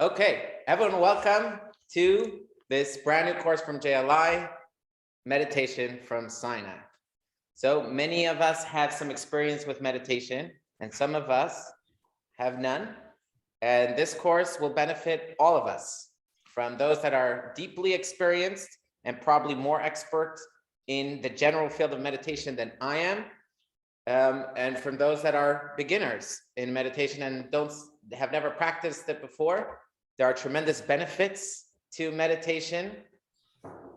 Okay, everyone, welcome to this brand new course from JLI, Meditation from Sinai. So many of us have some experience with meditation, and some of us have none. And this course will benefit all of us, from those that are deeply experienced and probably more expert in the general field of meditation than I am, and from those that are beginners in meditation and have never practiced it before. There are tremendous benefits to meditation,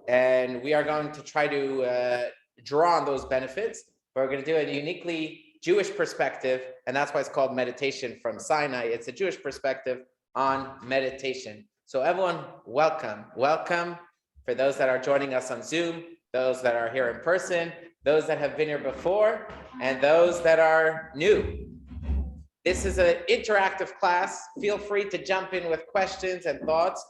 and we are going to try to draw on those benefits. But we're going to do it a uniquely Jewish perspective, and that's why it's called Meditation from Sinai. It's a Jewish perspective on meditation. So everyone, welcome. Welcome for those that are joining us on Zoom, those that are here in person, those that have been here before, and those that are new. This is an interactive class. Feel free to jump in with questions and thoughts.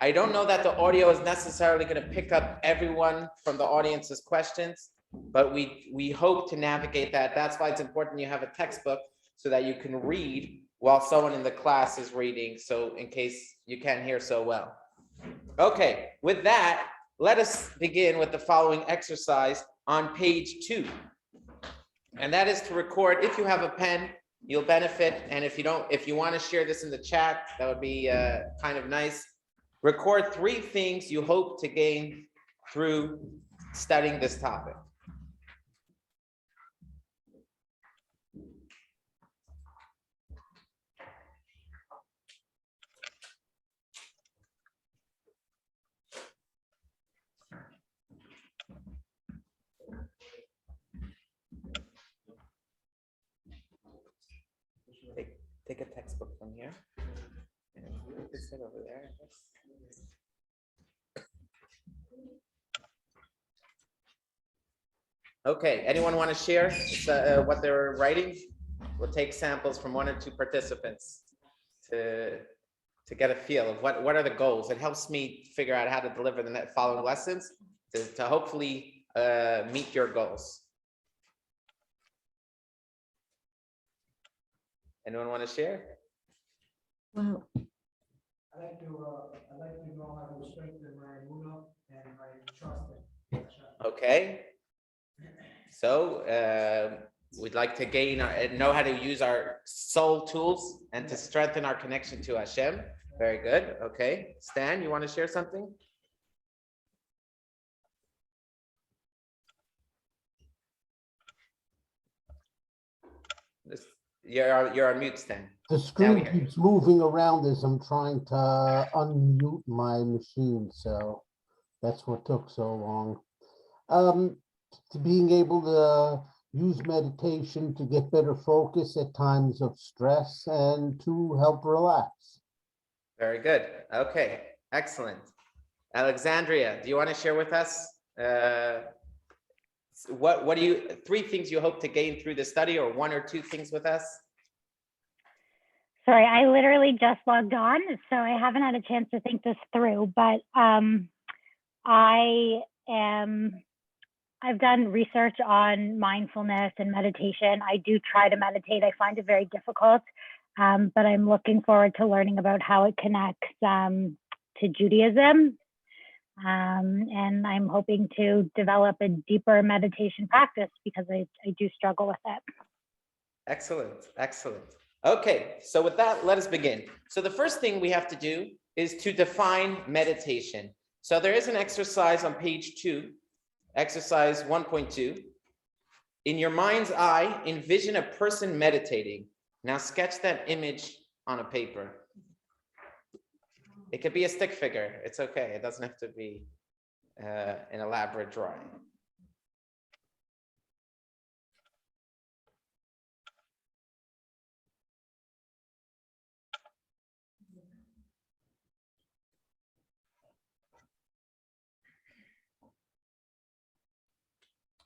I don't know that the audio is necessarily going to pick up everyone from the audience's questions, but we hope to navigate that. That's why it's important you have a textbook so that you can read while someone in the class is reading, so in case you can't hear so well. Okay, with that, let us begin with the following exercise on page 2. And that is to record. If you have a pen, you'll benefit. And if you want to share this in the chat, that would be kind of nice. Record 3 things you hope to gain through studying this topic. Take a textbook from here, and you can sit over there. Okay, anyone want to share what they're writing? We'll take samples from 1 or 2 participants to get a feel of what are the goals. It helps me figure out how to deliver the following lessons to hopefully meet your goals. Anyone want to share? Well, I like to know how to strengthen my emunah and my trust in Hashem. Okay. So we'd like to know how to use our soul tools and to strengthen our connection to Hashem. Very good. Okay. Stan, you want to share something? You're on mute, Stan. The screen keeps moving around as I'm trying to unmute my machine, so that's what took so long. To being able to use meditation to get better focus at times of stress and to help relax. Very good. Okay, excellent. Alexandria, do you want to share with us what do you 3 things you hope to gain through the study, or 1 or 2 things with us? Sorry, I literally just logged on, so I haven't had a chance to think this through, but I've done research on mindfulness and meditation. I do try to meditate. I find it very difficult, but I'm looking forward to learning about how it connects to Judaism. And I'm hoping to develop a deeper meditation practice because I do struggle with it. Excellent, excellent. Okay, so with that, let us begin. So the first thing we have to do is to define meditation. So there is an exercise on page 2, exercise 1.2. In your mind's eye, envision a person meditating. Now sketch that image on a paper. It could be a stick figure. It's okay. It doesn't have to be an elaborate drawing.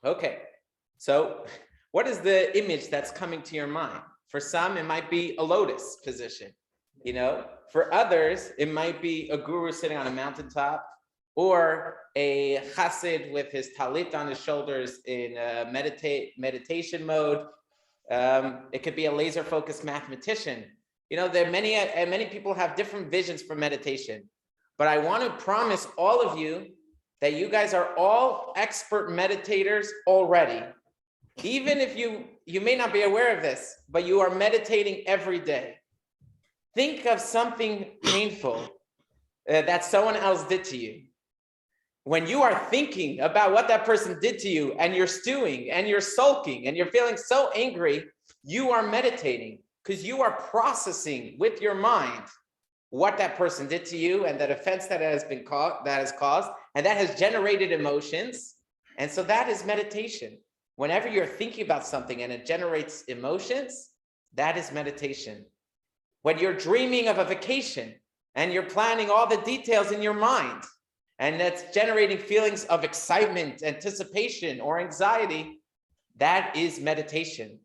Okay, so what is the image that's coming to your mind? For some, it might be a lotus position. You know, for others, it might be a guru sitting on a mountaintop, or a chassid with his talit on his shoulders in meditation mode. It could be a laser-focused mathematician There are many people have different visions for meditation, but I want to promise all of you that you guys are all expert meditators already. Even if you may not be aware of this, but you are meditating every day. Think of something painful that someone else did to you. When you are thinking about what that person did to you and you're stewing and you're sulking and you're feeling so angry, you are meditating because you are processing with your mind what that person did to you and that offense that has caused, and that has generated emotions. And so that is meditation. Whenever you're thinking about something and it generates emotions, that is meditation. When you're dreaming of a vacation and you're planning all the details in your mind, and that's generating feelings of excitement, anticipation, or anxiety, that is meditation.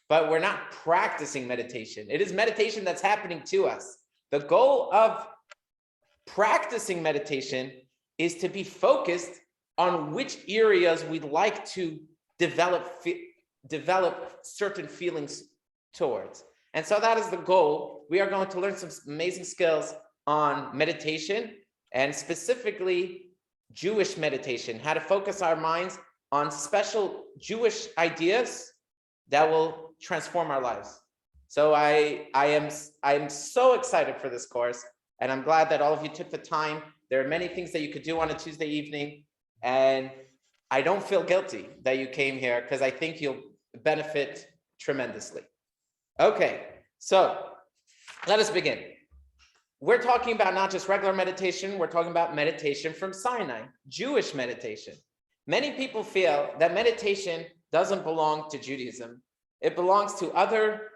But we're not practicing meditation. It is meditation that's happening to us. The goal of practicing meditation is to be focused on which areas we'd like to develop certain feelings towards. And so that is the goal. We are going to learn some amazing skills on meditation, and specifically Jewish meditation, how to focus our minds on special Jewish ideas that will transform our lives. So I am so excited for this course, and I'm glad that all of you took the time. There are many things that you could do on a Tuesday evening, and I don't feel guilty that you came here because I think you'll benefit tremendously. Okay, so let us begin. We're talking about not just regular meditation, we're talking about meditation from Sinai, Jewish meditation. Many people feel that meditation doesn't belong to Judaism. It belongs to other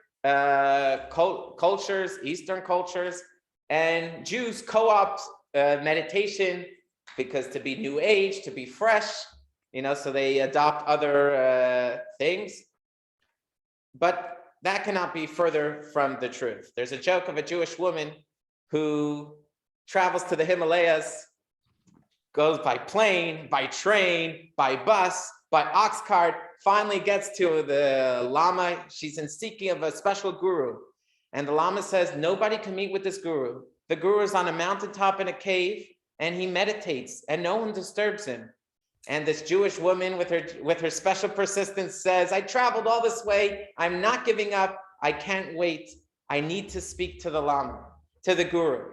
cultures, Eastern cultures, and Jews co-opt meditation because to be new age, to be fresh, so they adopt other things. But that cannot be further from the truth. There's a joke of a Jewish woman who travels to the Himalayas, goes by plane, by train, by bus, by ox cart, finally gets to the Lama. She's in seeking of a special guru. And the Lama says, nobody can meet with this guru. The guru is on a mountaintop in a cave, and he meditates, and no one disturbs him. And this Jewish woman with her special persistence says, I traveled all this way. I'm not giving up. I can't wait. I need to speak to the Lama, to the guru.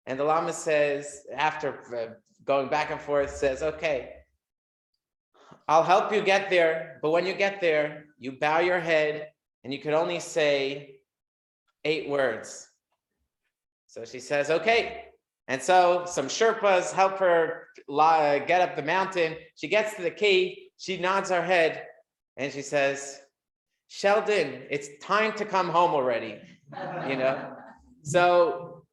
And the Lama says, after going back and forth, says, okay, I'll help you get there. But when you get there, you bow your head and you can only say 8 words. So she says, okay. And so some Sherpas help her get up the mountain. She gets to the cave. She nods her head and she says, Sheldon, it's time to come home already. So,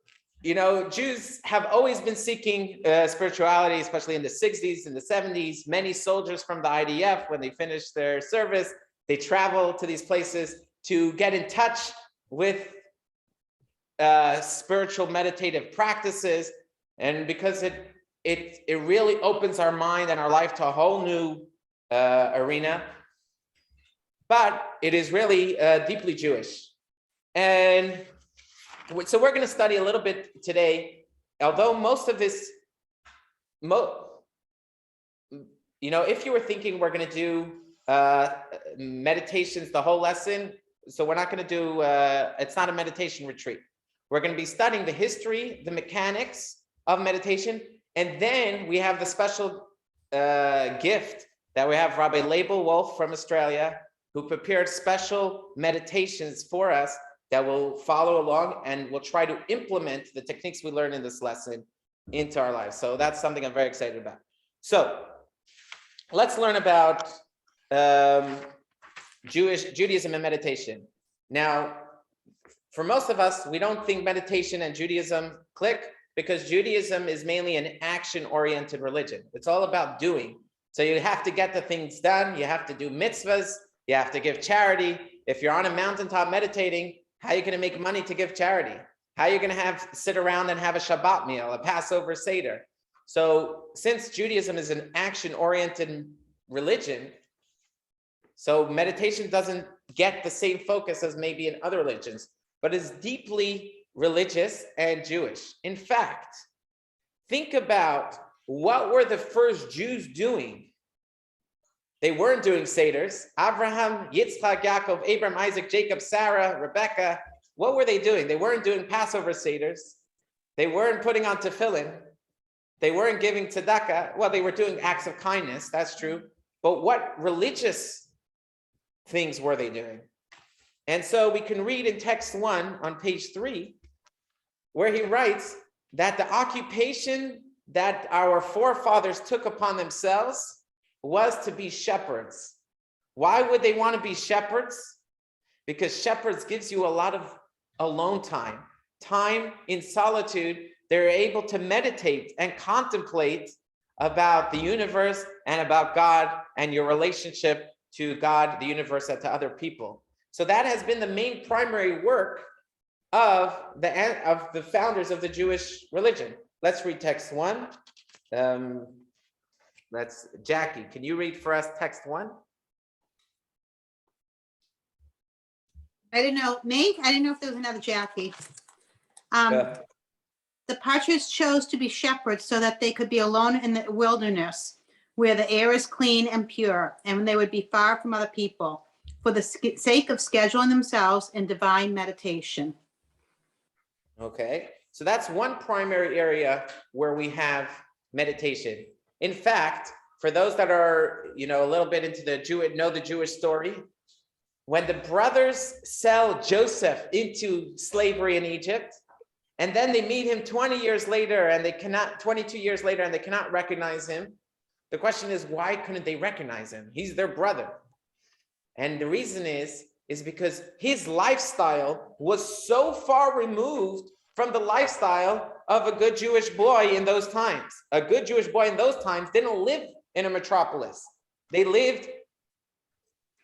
Jews have always been seeking spirituality, especially in the 60s and the 70s. Many soldiers from the IDF, when they finish their service, they travel to these places to get in touch with spiritual meditative practices. And because it really opens our mind and our life to a whole new arena. But it is really deeply Jewish. And so we're going to study a little bit today, although most of this, if you were thinking we're going to do meditations, the whole lesson, so we're not going to do, it's not a meditation retreat. We're going to be studying the history, the mechanics of meditation, and then we have the special gift that we have Rabbi Label Wolf from Australia, who prepared special meditations for us that will follow along, and we'll try to implement the techniques we learn in this lesson into our lives. So that's something I'm very excited about. So let's learn about Judaism and meditation. Now, for most of us, we don't think meditation and Judaism click because Judaism is mainly an action-oriented religion. It's all about doing. So you have to get the things done. You have to do mitzvahs. You have to give charity. If you're on a mountaintop meditating, how are you going to make money to give charity? How are you going to sit around and have a Shabbat meal, a Passover Seder? So since Judaism is an action-oriented religion, so meditation doesn't get the same focus as maybe in other religions. but is deeply religious and Jewish. In fact, think about what were the first Jews doing. They weren't doing Seders. Abraham, Yitzchak, Yaakov, Abraham, Isaac, Jacob, Sarah, Rebecca. What were they doing? They weren't doing Passover Seders. They weren't putting on tefillin. They weren't giving tzedakah. Well, they were doing acts of kindness, that's true. But what religious things were they doing? And so we can read in text 1 on page 3, where he writes that the occupation that our forefathers took upon themselves was to be shepherds. Why would they want to be shepherds? Because shepherds gives you a lot of alone time in solitude. They're able to meditate and contemplate about the universe and about God and your relationship to God, the universe, and to other people. So that has been the main primary work of the founders of the Jewish religion. Let's read text 1. That's Jackie. Can you read for us text 1? I didn't know. Me? I didn't know if there was another Jackie. The Partridge chose to be shepherds so that they could be alone in the wilderness, where the air is clean and pure, and they would be far from other people, for the sake of scheduling themselves in divine meditation. Okay, so that's one primary area where we have meditation. In fact, for those that are, a little bit into the Jewish story, when the brothers sell Joseph into slavery in Egypt, and then they meet him 22 years later, and they cannot recognize him. The question is, why couldn't they recognize him? He's their brother. And the reason is because his lifestyle was so far removed from the lifestyle of a good Jewish boy in those times. A good Jewish boy in those times didn't live in a metropolis. They lived,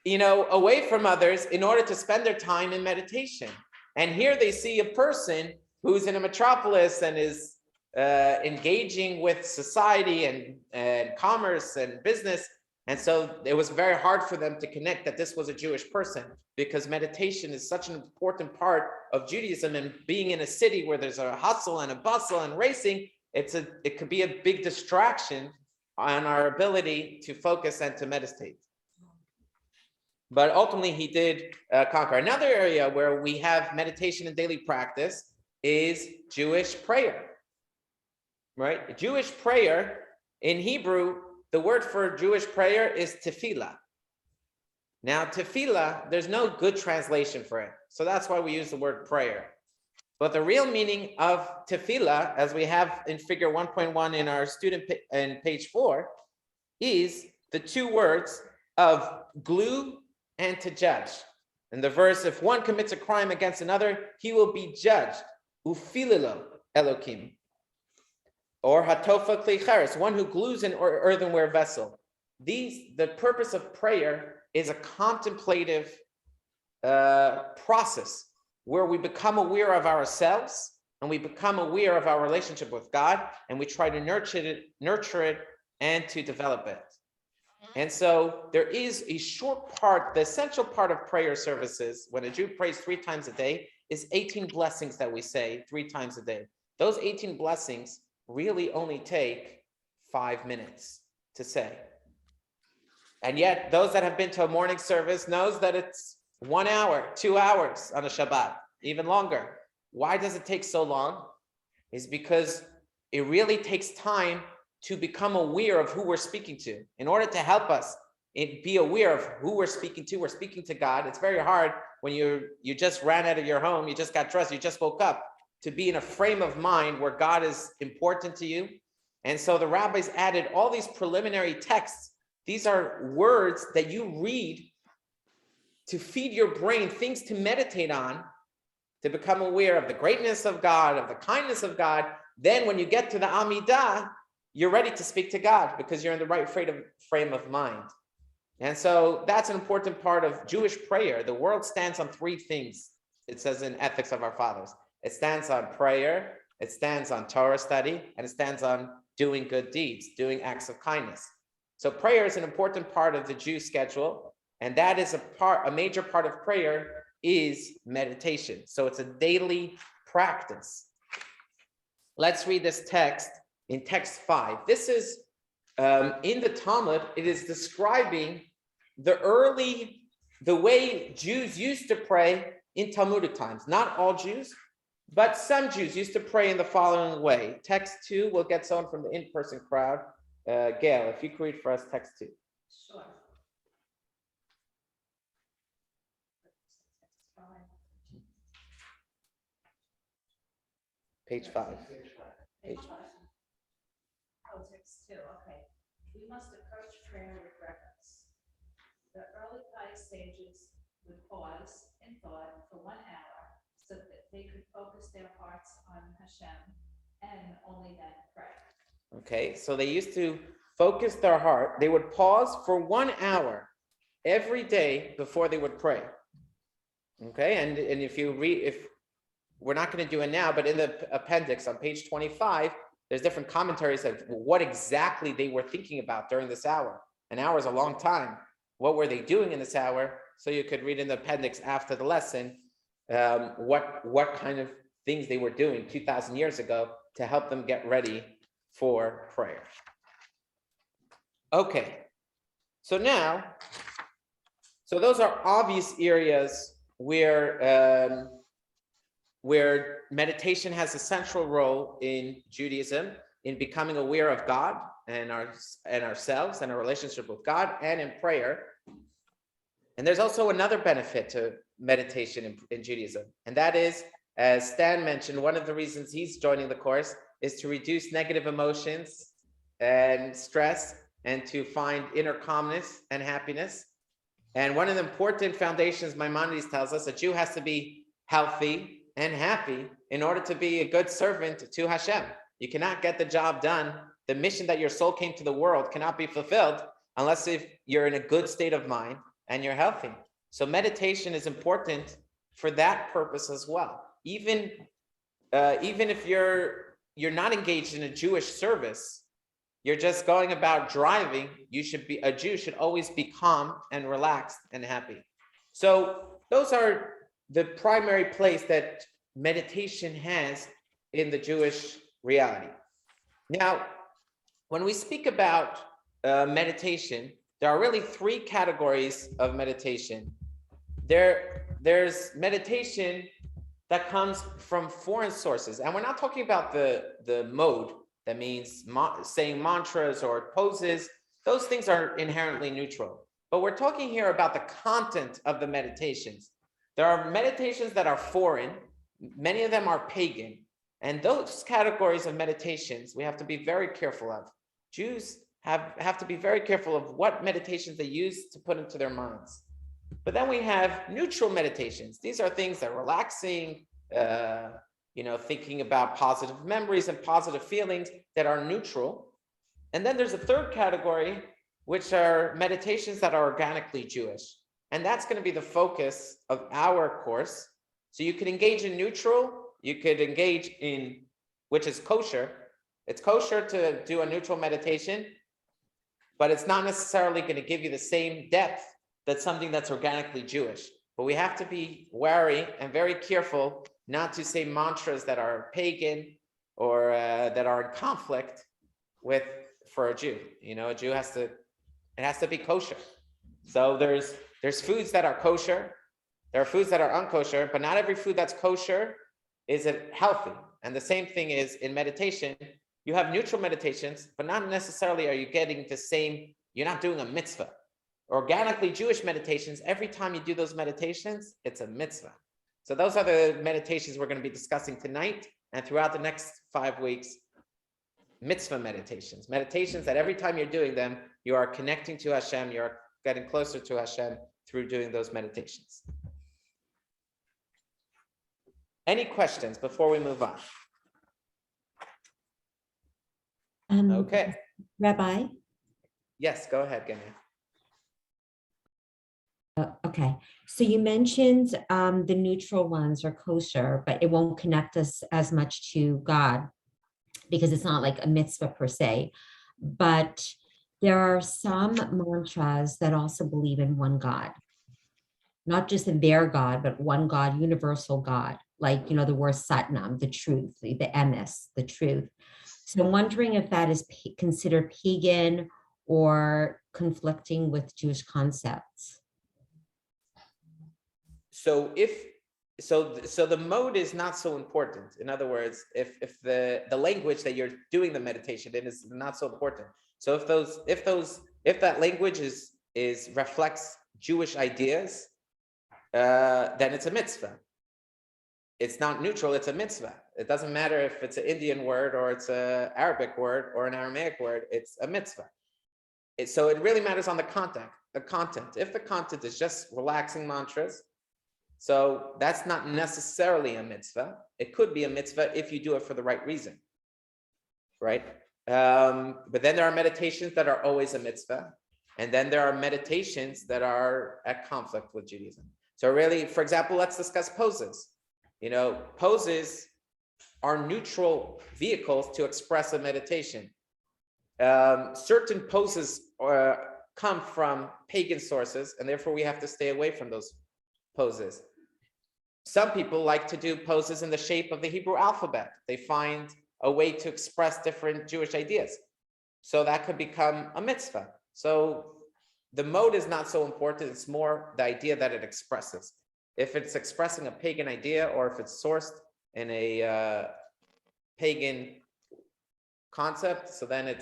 away from others in order to spend their time in meditation. And here they see a person who's in a metropolis and is engaging with society and commerce and business. And so it was very hard for them to connect that this was a Jewish person, because meditation is such an important part of Judaism, and being in a city where there's a hustle and a bustle and racing, it could be a big distraction on our ability to focus and to meditate. But ultimately he did conquer. Another area where we have meditation and daily practice is Jewish prayer, right? Jewish prayer in Hebrew, the word for Jewish prayer is tefillah. Now, tefillah, there's no good translation for it. So that's why we use the word prayer. But the real meaning of tefillah, as we have in figure 1.1 in our student in page 4, is the two words of glue and to judge. In the verse, if one commits a crime against another, he will be judged. Ufililo Elokim. Or hatofa kli cheres, one who glues an earthenware vessel. The purpose of prayer is a contemplative process where we become aware of ourselves and we become aware of our relationship with God, and we try to nurture it and to develop it. And so there is a short part, the essential part of prayer services, when a Jew prays 3 times a day, is 18 blessings that we say 3 times a day. Those 18 blessings really only take 5 minutes to say. And yet those that have been to a morning service knows that it's 1 hour, 2 hours on a Shabbat, even longer. Why does it take so long? It's because it really takes time to become aware of who we're speaking to. In order to help us be aware of who we're speaking to God. It's very hard when you just ran out of your home, you just got dressed, you just woke up, to be in a frame of mind where God is important to you. And so the rabbis added all these preliminary texts. These are words that you read to feed your brain things to meditate on, to become aware of the greatness of God, of the kindness of God. Then when you get to the Amidah, you're ready to speak to God because you're in the right frame of mind. And so that's an important part of Jewish prayer. The world stands on 3 things. It says in Ethics of Our Fathers. It stands on prayer, it stands on Torah study, and it stands on doing good deeds, doing acts of kindness. So prayer is an important part of the Jew schedule, and that is a major part of prayer is meditation. So it's a daily practice. Let's read this text in text 5. This is in the Talmud. It is describing the way Jews used to pray in Talmudic times. Not all Jews, but some Jews used to pray in the following way. Text 2, we'll get someone from the in-person crowd. Gail, if you could read for us text 2. Sure. Page 5. Page 5. Oh, text 2, okay. We must approach prayer with reverence. The early pious sages would pause in thought for 1 hour so that they could focus their hearts on Hashem and only then pray. Okay, so they used to focus their heart. They would pause for 1 hour every day before they would pray. Okay, and if you read, if we're not going to do it now, but in the appendix on page 25, there's different commentaries of what exactly they were thinking about during this hour. An hour is a long time. What were they doing in this hour? So you could read in the appendix after the lesson what kind of things they were doing 2,000 years ago to help them get ready for prayer. Okay, so those are obvious areas where meditation has a central role in Judaism, in becoming aware of God and ourselves and our relationship with God, and in prayer. And there's also another benefit to meditation in Judaism, and that is, as Stan mentioned, one of the reasons he's joining the course is to reduce negative emotions and stress and to find inner calmness and happiness. And one of the important foundations Maimonides tells us, a Jew has to be healthy and happy in order to be a good servant to Hashem. You cannot get the job done. The mission that your soul came to the world cannot be fulfilled unless if you're in a good state of mind and you're healthy. So meditation is important for that purpose as well. Even if you're not engaged in a Jewish service, you're just going about driving, a Jew should always be calm and relaxed and happy. So those are the primary place that meditation has in the Jewish reality. Now, when we speak about meditation, there are really 3 categories of meditation. There's meditation that comes from foreign sources, and we're not talking about the mode. That means saying mantras or poses. Those things are inherently neutral. But we're talking here about the content of the meditations. There are meditations that are foreign. Many of them are pagan. And those categories of meditations, we have to be very careful of. Jews have to be very careful of what meditations they use to put into their minds. But then we have neutral meditations. These are things that are relaxing, thinking about positive memories and positive feelings that are neutral. And then there's a third category, which are meditations that are organically Jewish. And that's going to be the focus of our course. So you could engage in neutral, you could engage in, which is kosher. It's kosher to do a neutral meditation, but it's not necessarily going to give you the same depth that something that's organically Jewish. But we have to be wary and very careful not to say mantras that are pagan or that are in conflict for a Jew. A Jew has to be kosher. So there's foods that are kosher. There are foods that are unkosher, but not every food that's kosher is healthy. And the same thing is in meditation. You have neutral meditations, but not necessarily are you getting the same, you're not doing a mitzvah. Organically Jewish meditations, every time you do those meditations, it's a mitzvah. So those are the meditations we're going to be discussing tonight and throughout the next 5 weeks. Mitzvah meditations that every time you're doing them, you are connecting to Hashem, you're getting closer to Hashem through doing those meditations. Any questions before we move on? Okay. Rabbi? Yes, go ahead, Genya. Okay, so you mentioned the neutral ones are kosher, but it won't connect us as much to God because it's not like a mitzvah per se. But there are some mantras that also believe in one God. not just their God, but one God, universal God, like, the word Satnam, the truth, the emes, the truth. So I'm wondering if that is considered pagan or conflicting with Jewish concepts. So the mode is not so important. In other words, if the language that you're doing the meditation in is not so important. So if that language is reflects Jewish ideas, then it's a mitzvah. It's not neutral, it's a mitzvah. It doesn't matter if it's an Indian word or it's an Arabic word or an Aramaic word, it's a mitzvah. So it really matters on the content. If the content is just relaxing mantras, so that's not necessarily a mitzvah. It could be a mitzvah if you do it for the right reason, right? But then there are meditations that are always a mitzvah. And then there are meditations that are at conflict with Judaism. So really, for example, let's discuss poses. Poses are neutral vehicles to express a meditation. Certain poses come from pagan sources, and therefore we have to stay away from those poses. Some people like to do poses in the shape of the Hebrew alphabet. They find a way to express different Jewish ideas. So that could become a mitzvah. So the mode is not so important. It's more the idea that it expresses. If it's expressing a pagan idea, or if it's sourced in a pagan concept, so then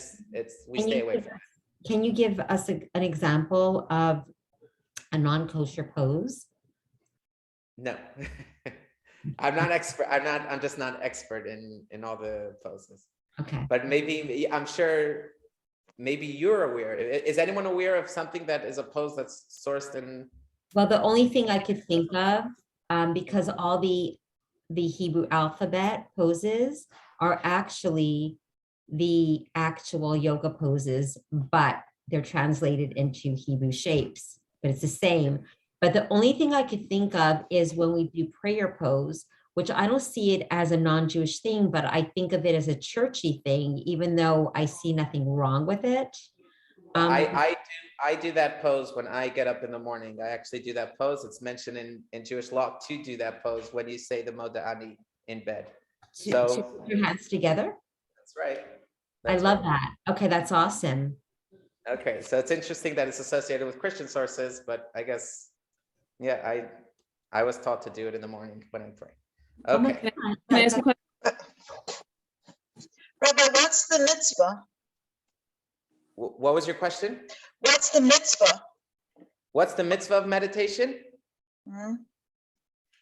we stay away from it. Can you give us an example of a non-kosher pose? No, I'm just not expert in all the poses. Okay. But maybe, I'm sure, maybe you're aware. Is anyone aware of something that is a pose that's sourced in? Well, the only thing I could think of, because all the Hebrew alphabet poses are actually the actual yoga poses, but they're translated into Hebrew shapes, but it's the same. But the only thing I could think of is when we do prayer pose, which I don't see it as a non-Jewish thing, but I think of it as a churchy thing, even though I see nothing wrong with it. I do that pose when I get up in the morning. I actually do that pose. It's mentioned in Jewish law to do that pose when you say the Moda Ani in bed. So To put your hands together. That's right. I love that. Okay, that's awesome. Okay, so it's interesting that it's associated with Christian sources, but I guess, yeah, I was taught to do it in the morning when I pray. Okay. Can I ask a question? Rabbi, what's the mitzvah? What was your question? What's the mitzvah? What's the mitzvah of meditation? Hmm?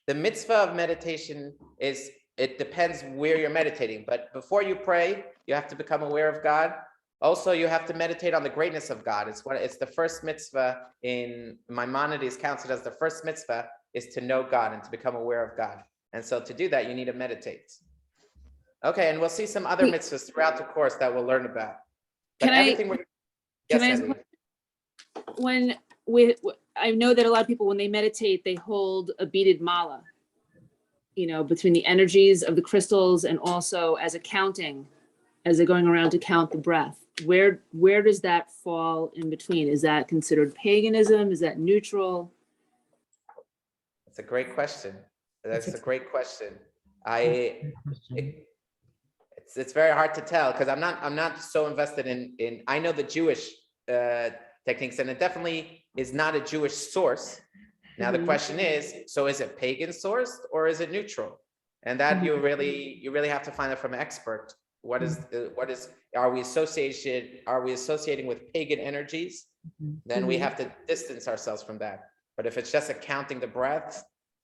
The mitzvah of meditation is, it depends where you're meditating, but before you pray, you have to become aware of God. Also, you have to meditate on the greatness of God. It's the first mitzvah in Maimonides, counted as the first mitzvah, is to know God and to become aware of God. And so to do that, you need to meditate. Okay, and we'll see some other mitzvahs throughout the course that we'll learn about. But I know that a lot of people, when they meditate, they hold a beaded mala, between the energies of the crystals and also as a counting, as they're going around to count the breath. Where does that fall in between? Is that considered paganism? Is that neutral? That's a great question. That's a great question. It's very hard to tell because I'm not so invested in I know the Jewish techniques, and it definitely is not a Jewish source. Now the question is, so is it pagan sourced or is it neutral? And that you really have to find it from an expert. Are we associating with pagan energies? Then we have to distance ourselves from that. But if it's just counting the breath,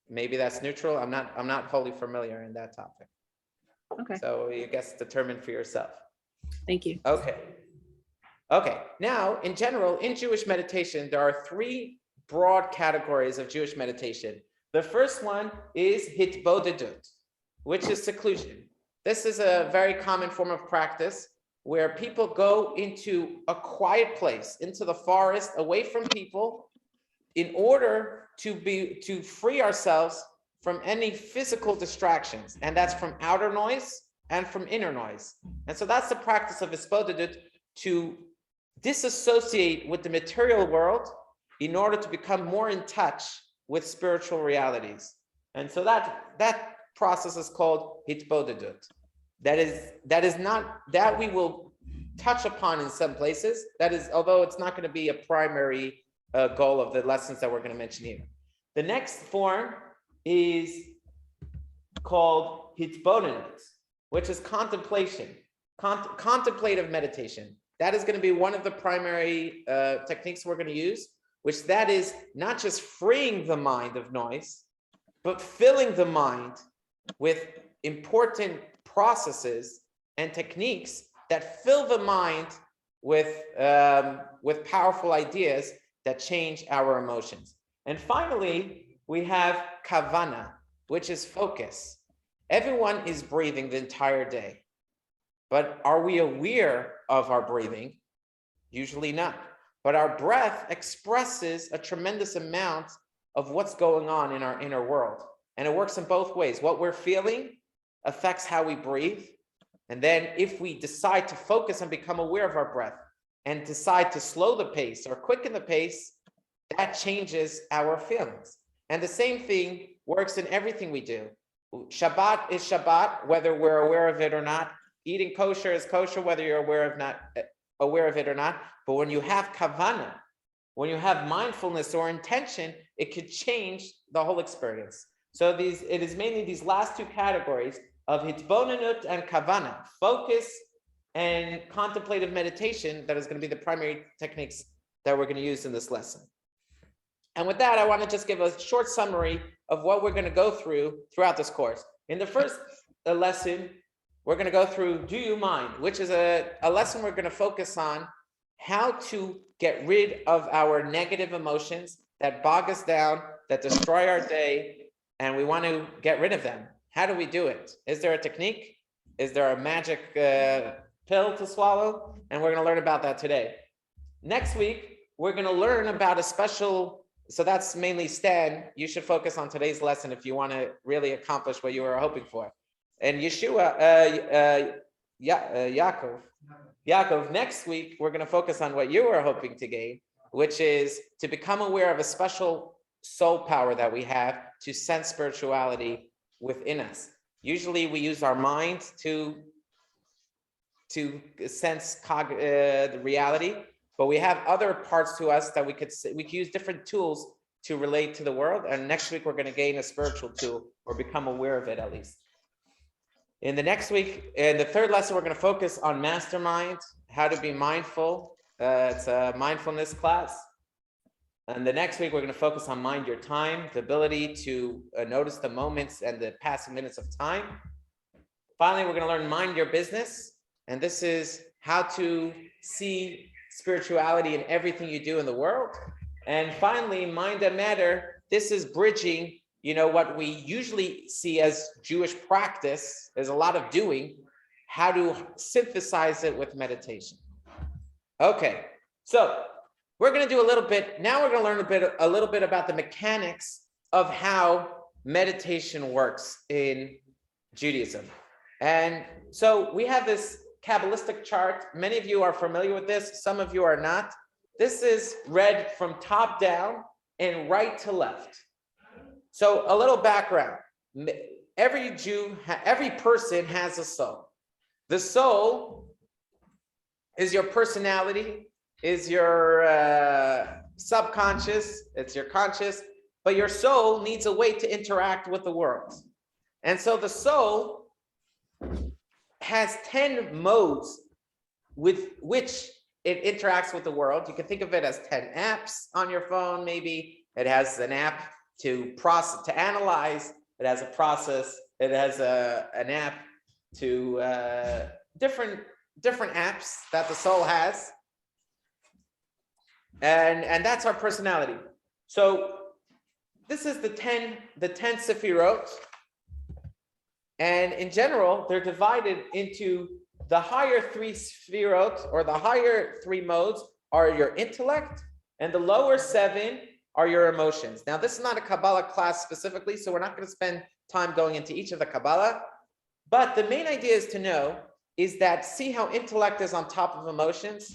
maybe that's neutral. I'm not wholly familiar in that topic. Okay. So you guess determine for yourself. Thank you. Okay. Now, in general, in Jewish meditation, there are three broad categories of Jewish meditation. The first one is hitbodedut, which is seclusion. This is a very common form of practice where people go into a quiet place, into the forest, away from people, in order to free ourselves from any physical distractions, and that's from outer noise and from inner noise. And so that's the practice of hitbodedut, to disassociate with the material world in order to become more in touch with spiritual realities. And so that process is called hitbodedut. That is not, that we will touch upon in some places. That is, although it's not going to be a primary goal of the lessons that we're going to mention here. The next form is called hitbodedut, which is contemplation, contemplative meditation. That is going to be one of the primary techniques we're going to use, which that is not just freeing the mind of noise, but filling the mind with important processes and techniques that fill the mind with powerful ideas that change our emotions. And finally, we have kavana, which is focus. Everyone is breathing the entire day, but are we aware of our breathing? Usually not. But our breath expresses a tremendous amount of what's going on in our inner world. And it works in both ways. What we're feeling affects how we breathe. And then if we decide to focus and become aware of our breath and decide to slow the pace or quicken the pace, that changes our feelings. And the same thing works in everything we do. Shabbat is Shabbat, whether we're aware of it or not. Eating kosher is kosher, whether you're aware of it or not. But when you have kavana, when you have mindfulness or intention, it could change the whole experience. So it is mainly these last two categories of hitbonenut and kavana, focus and contemplative meditation, that is going to be the primary techniques that we're going to use in this lesson. And with that, I want to just give a short summary of what we're going to go through throughout this course. In the first lesson, we're going to go through Do You Mind, which is a lesson we're going to focus on how to get rid of our negative emotions that bog us down, that destroy our day, and we want to get rid of them. How do we do it? Is there a technique? Is there a magic pill to swallow? And we're going to learn about that today. Next week, we're going to learn about a special, so that's mainly Stan. You should focus on today's lesson if you want to really accomplish what you were hoping for. And Yeshua, Yaakov, next week, we're going to focus on what you were hoping to gain, which is to become aware of a special soul power that we have to sense spirituality within us. Usually we use our mind to sense the reality, but we have other parts to us that we could use different tools to relate to the world. And next week, we're going to gain a spiritual tool or become aware of it at least. In the next week, in the third lesson, we're going to focus on mastermind, how to be mindful. It's a mindfulness class. And the next week, we're going to focus on mind your time, the ability to notice the moments and the passing minutes of time. Finally, we're going to learn mind your business. And this is how to see spirituality in everything you do in the world. And finally, mind and matter. This is bridging, what we usually see as Jewish practice. There's a lot of doing, how to synthesize it with meditation. Okay, so we're going to do a little bit. Now we're going to learn a little bit about the mechanics of how meditation works in Judaism. And so we have this Kabbalistic chart. Many of you are familiar with this. Some of you are not. This is read from top down and right to left. So a little background. Every Jew, every person has a soul. The soul is your personality, is your subconscious, it's your conscious, but your soul needs a way to interact with the world. And so the soul has 10 modes with which it interacts with the world. You can think of it as 10 apps on your phone, maybe. It has an app to process, to analyze. It has a process. It has an app to different apps that the soul has. And that's our personality. So this is the 10 Sefirot. And in general, they're divided into the higher 3 Sefirot, or the higher 3 modes, are your intellect, and the lower 7 are your emotions. Now, this is not a Kabbalah class specifically, so we're not going to spend time going into each of the Kabbalah. But the main idea is to know is that, see how intellect is on top of emotions?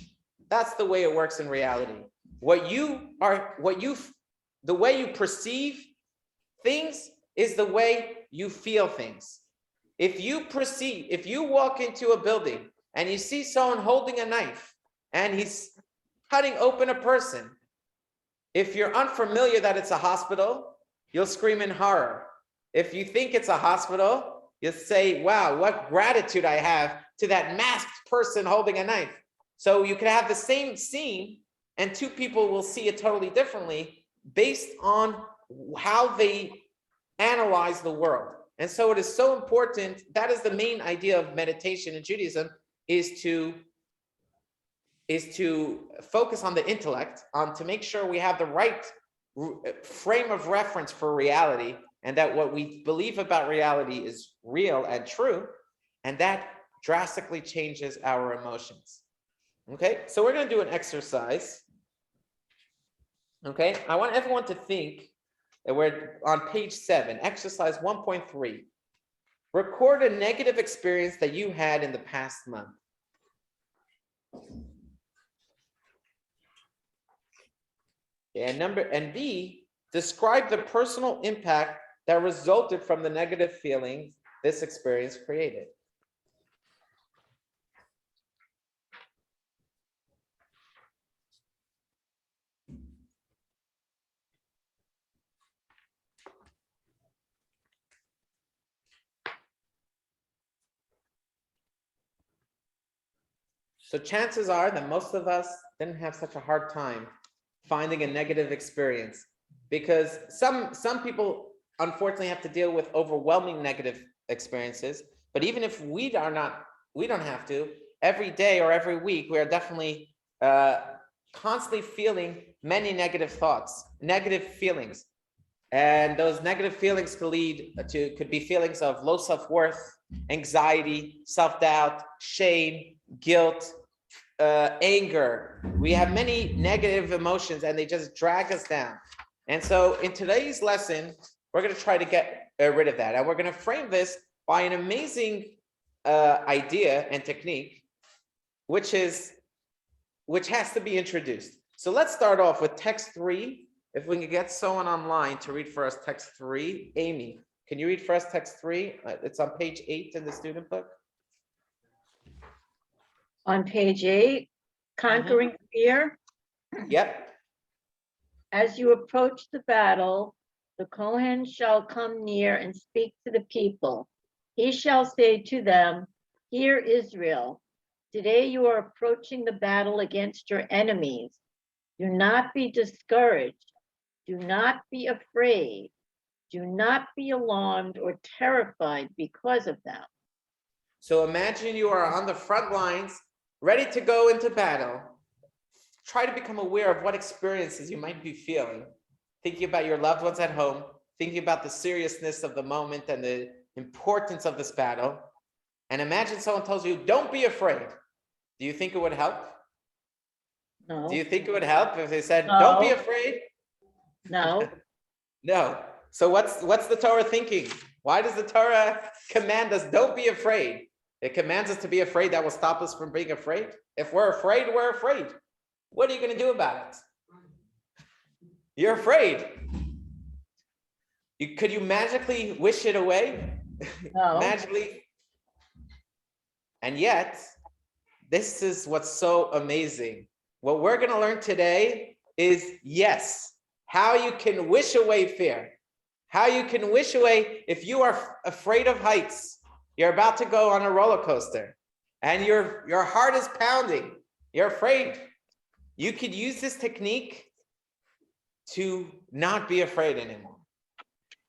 That's the way it works in reality. The way you perceive Things is the way you feel things. If you walk into a building and you see someone holding a knife and he's cutting open a person, if you're unfamiliar that it's a hospital, you'll scream in horror. If you think it's a hospital, you'll say, wow, what gratitude I have to that masked person holding a knife. So you can have the same scene and two people will see it totally differently based on how they analyze the world. And so it is so important. That is the main idea of meditation in Judaism, is to focus on the intellect, to make sure we have the right frame of reference for reality, and that what we believe about reality is real and true, and that drastically changes our emotions. Okay, so we're going to do an exercise. Okay, I want everyone to think that we're on page 7, exercise 1.3. Record a negative experience that you had in the past month. And B, describe the personal impact that resulted from the negative feelings this experience created. So chances are that most of us didn't have such a hard time finding a negative experience, because some people unfortunately have to deal with overwhelming negative experiences. But even if we don't have to, every day or every week, we are definitely constantly feeling many negative thoughts, negative feelings. And those negative feelings could be feelings of low self-worth, anxiety, self-doubt, shame, guilt, anger. We have many negative emotions and they just drag us down. And so in today's lesson, we're going to try to get rid of that. And we're going to frame this by an amazing idea and technique, which has to be introduced. So let's start off with text 3. If we can get someone online to read for us text 3. Amy, can you read for us text 3? It's on page 8 in the student book. On page 8, conquering fear. Yep. As you approach the battle, the Kohen shall come near and speak to the people. He shall say to them, "Hear Israel, today you are approaching the battle against your enemies. Do not be discouraged. Do not be afraid. Do not be alarmed or terrified because of them." So imagine you are on the front lines, ready to go into battle. Try to become aware of what experiences you might be feeling, thinking about your loved ones at home, thinking about the seriousness of the moment and the importance of this battle. And imagine someone tells you, "Don't be afraid." Do you think it would help? No. Do you think it would help if they said, No. "Don't be afraid"? No. No. So what's the Torah thinking? Why does the Torah command us, don't be afraid? It commands us to be afraid. That will stop us from being afraid. If we're afraid, we're afraid. What are you going to do about it? You're afraid. Could you magically wish it away? No. Magically. And yet, this is what's so amazing. What we're going to learn today is, yes, how you can wish away fear. How you can wish away, if you are afraid of heights, you're about to go on a roller coaster and your heart is pounding, you're afraid. You could use this technique to not be afraid anymore.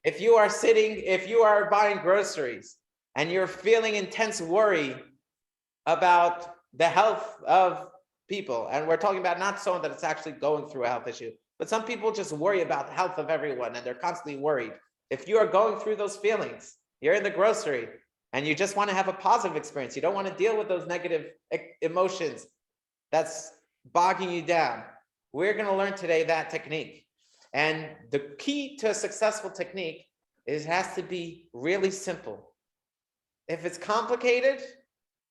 If you are buying groceries and you're feeling intense worry about the health of people, and we're talking about not someone that is actually going through a health issue, but some people just worry about the health of everyone and they're constantly worried. If you are going through those feelings, you're in the grocery and you just want to have a positive experience, you don't want to deal with those negative emotions that's bogging you down, we're going to learn today that technique. And the key to a successful technique is it has to be really simple. If it's complicated,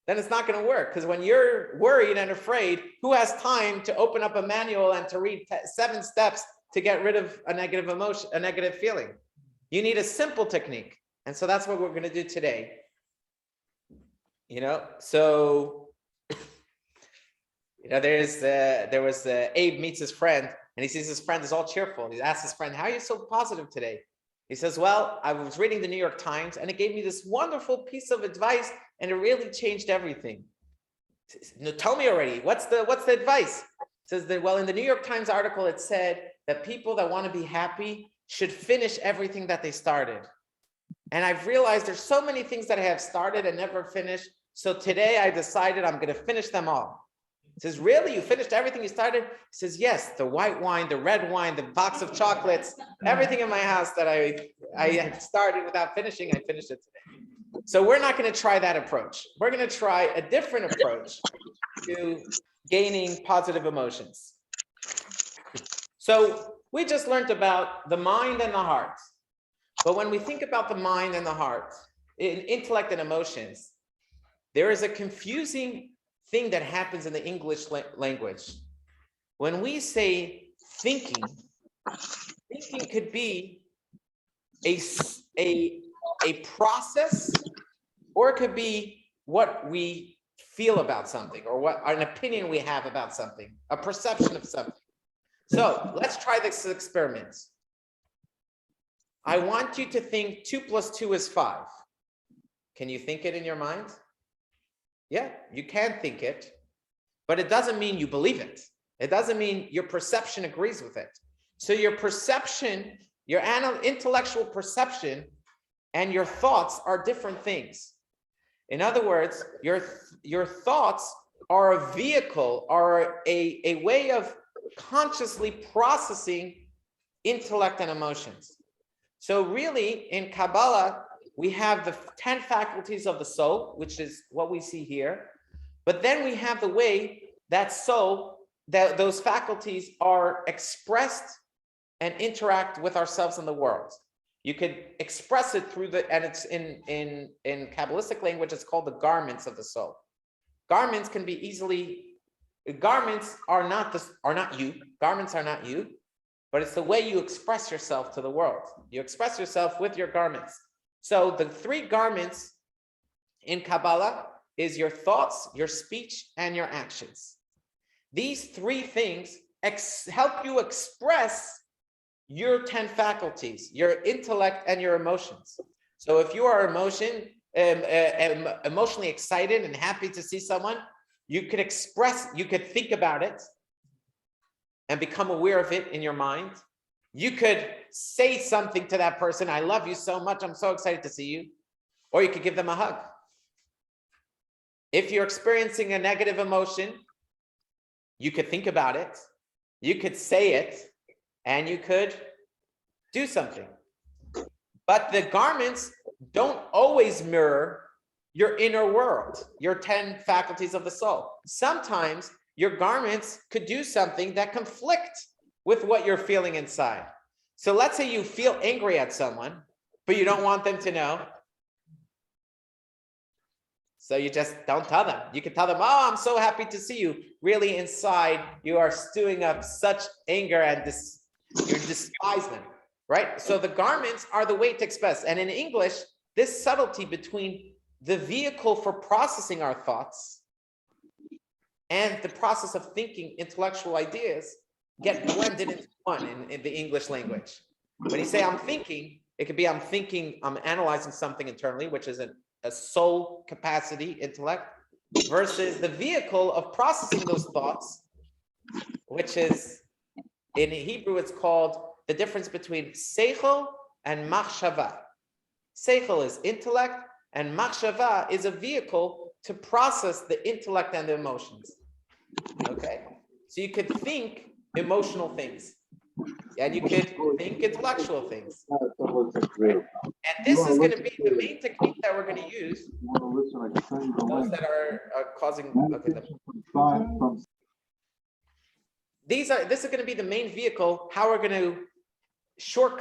then it's not going to work, because when you're worried and afraid, who has time to open up a manual and to read 7 steps to get rid of a negative emotion, a negative feeling? You need a simple technique. And so that's what we're going to do today. So, there was Abe meets his friend and he sees his friend is all cheerful. He asks his friend, how are you so positive today? He says, well, I was reading the New York Times and it gave me this wonderful piece of advice and it really changed everything. No, tell me already, what's the advice? It says that, well, in the New York Times article, it said that people that want to be happy should finish everything that they started. And I've realized there's so many things that I have started and never finished. So today I decided I'm going to finish them all. He says, really? You finished everything you started? He says, yes, the white wine, the red wine, the box of chocolates, everything in my house that I started without finishing, I finished it today. So we're not going to try that approach. We're going to try a different approach to gaining positive emotions. So we just learned about the mind and the heart. But when we think about the mind and the heart, in intellect and emotions, there is a confusing thing that happens in the English language. When we say thinking could be a process, or it could be what we feel about something, or what an opinion we have about something, a perception of something. So let's try this experiment. I want you to think 2 + 2 is 5. Can you think it in your mind? Yeah, you can think it, but it doesn't mean you believe it. It doesn't mean your perception agrees with it. So your perception, your intellectual perception and your thoughts are different things. In other words, your thoughts are a vehicle, are a way of consciously processing intellect and emotions. So really, in Kabbalah, we have the 10 faculties of the soul, which is what we see here. But then we have the way that soul, that those faculties are expressed and interact with ourselves in the world. You could express it through and it's in Kabbalistic language, it's called the garments of the soul. Garments can be garments are not you. Garments are not you, but it's the way you express yourself to the world. You express yourself with your garments. So the 3 garments in Kabbalah is your thoughts, your speech, and your actions. These 3 things help you express your 10 faculties, your intellect and your emotions. So if you are emotionally excited and happy to see someone, you could think about it and become aware of it in your mind. You could say something to that person, I love you so much, I'm so excited to see you. Or you could give them a hug. If you're experiencing a negative emotion, you could think about it, you could say it, and you could do something. But the garments don't always mirror your inner world, your 10 faculties of the soul. Sometimes your garments could do something that conflict with what you're feeling inside. So let's say you feel angry at someone, but you don't want them to know. So you just don't tell them. You can tell them, oh, I'm so happy to see you. Really inside, you are stewing up such anger and your despisement, right? So the garments are the way to express. And in English, this subtlety between the vehicle for processing our thoughts and the process of thinking intellectual ideas get blended into one in the English language. When you say I'm thinking, it could be I'm analyzing something internally, which is a soul capacity, intellect, versus the vehicle of processing those thoughts, which is, in Hebrew, it's called the difference between seichel and machshava. Seichel is intellect, and machshava is a vehicle to process the intellect and the emotions. Okay? So you could think emotional things, and you could think intellectual things. And this is going to be the main technique that we're going to use. Those that are causing. This is going to be the main vehicle, how we're going to short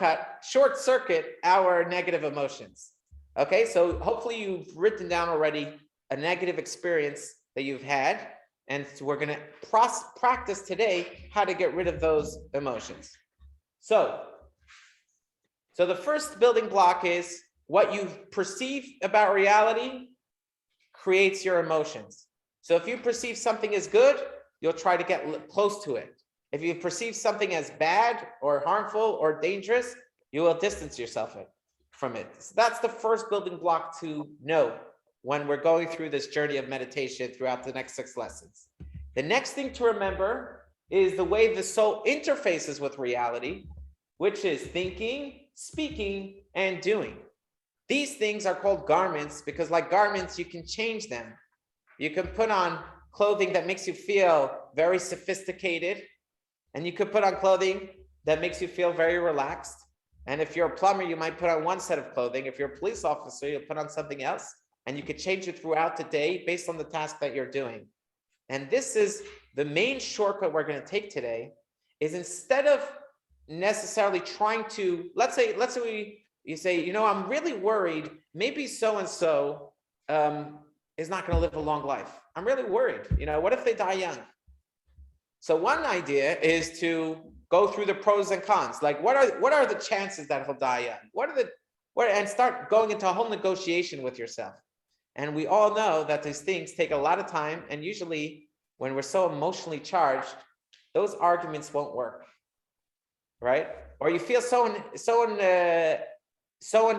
circuit our negative emotions. Okay, so hopefully you've written down already a negative experience that you've had, and so we're going to practice today how to get rid of those emotions. So So the first building block is what you perceive about reality creates your emotions. So if you perceive something as good, you'll try to get close to it. If you perceive something as bad or harmful or dangerous, you will distance yourself from it. So that's the first building block to know when we're going through this journey of meditation throughout the next 6 lessons. The next thing to remember is the way the soul interfaces with reality, which is thinking, speaking, and doing. These things are called garments because like garments, you can change them. You can put on clothing that makes you feel very sophisticated, and you could put on clothing that makes you feel very relaxed. And if you're a plumber, you might put on one set of clothing. If you're a police officer, you'll put on something else, and you could change it throughout the day based on the task that you're doing. And this is the main shortcut we're going to take today, is instead of necessarily trying to, let's say you say, I'm really worried, maybe so-and-so is not going to live a long life. I'm really worried. What if they die young? So one idea is to go through the pros and cons. Like, what are the chances that he'll die young? And start going into a whole negotiation with yourself. And we all know that these things take a lot of time. And usually when we're so emotionally charged, those arguments won't work, right? Or you feel someone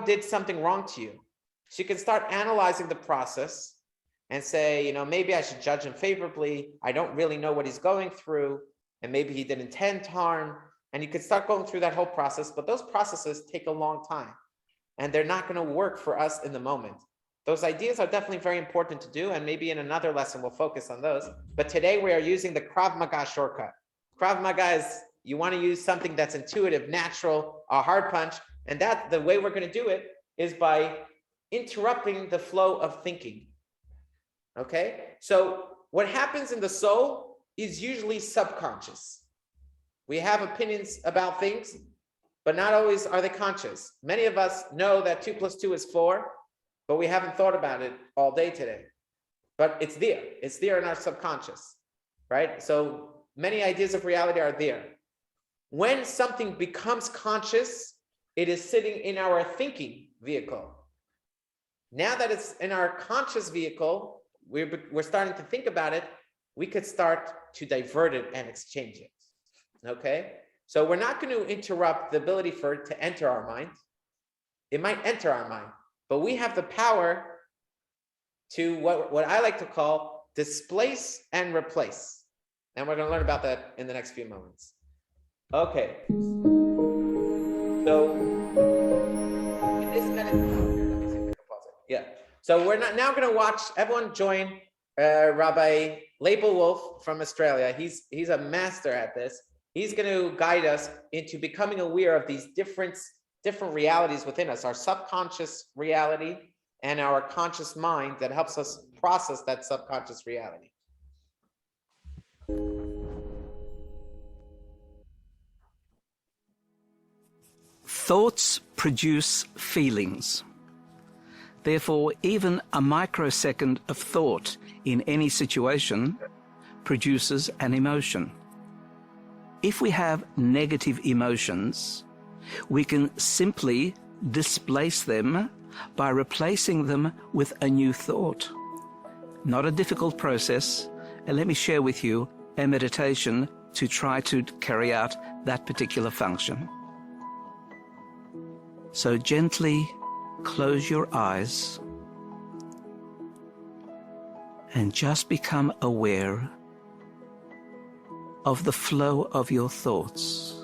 did something wrong to you. So you can start analyzing the process and say, maybe I should judge him favorably. I don't really know what he's going through. And maybe he didn't intend harm. And you could start going through that whole process. But those processes take a long time. And they're not going to work for us in the moment. Those ideas are definitely very important to do. And maybe in another lesson, we'll focus on those. But today we are using the Krav Maga shortcut. Krav Maga is, you want to use something that's intuitive, natural, a hard punch. And that the way we're going to do it is by interrupting the flow of thinking. Okay, so what happens in the soul is usually subconscious. We have opinions about things, but not always are they conscious. Many of us know that 2 + 2 is 4, but we haven't thought about it all day today. But it's there. It's there in our subconscious, right? So many ideas of reality are there. When something becomes conscious, it is sitting in our thinking vehicle. Now that it's in our conscious vehicle, we're starting to think about it, we could start to divert it and exchange it, okay? So we're not going to interrupt the ability for it to enter our mind. It might enter our mind, but we have the power to what I like to call displace and replace. And we're going to learn about that in the next few moments. Okay. So in this meditation, yeah. So we're now going to watch everyone join Rabbi Leibel-Wolf from Australia. He's a master at this. He's going to guide us into becoming aware of these different realities within us, our subconscious reality and our conscious mind that helps us process that subconscious reality. Thoughts produce feelings. Therefore, even a microsecond of thought in any situation produces an emotion. If we have negative emotions, we can simply displace them by replacing them with a new thought. Not a difficult process, and let me share with you a meditation to try to carry out that particular function. So gently close your eyes and just become aware of the flow of your thoughts.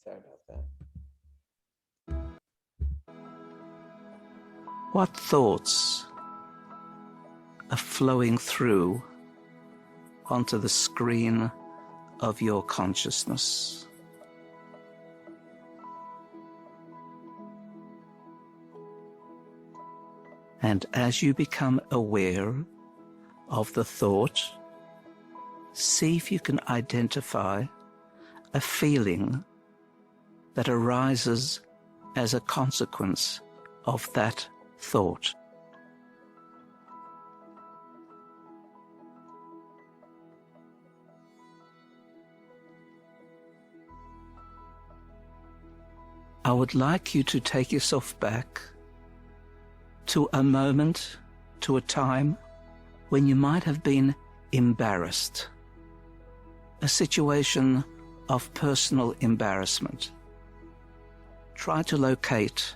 Sorry about that. What thoughts are flowing through onto the screen of your consciousness? And as you become aware of the thought, see if you can identify a feeling that arises as a consequence of that thought. I would like you to take yourself back to a moment, to a time when you might have been embarrassed, a situation of personal embarrassment. Try to locate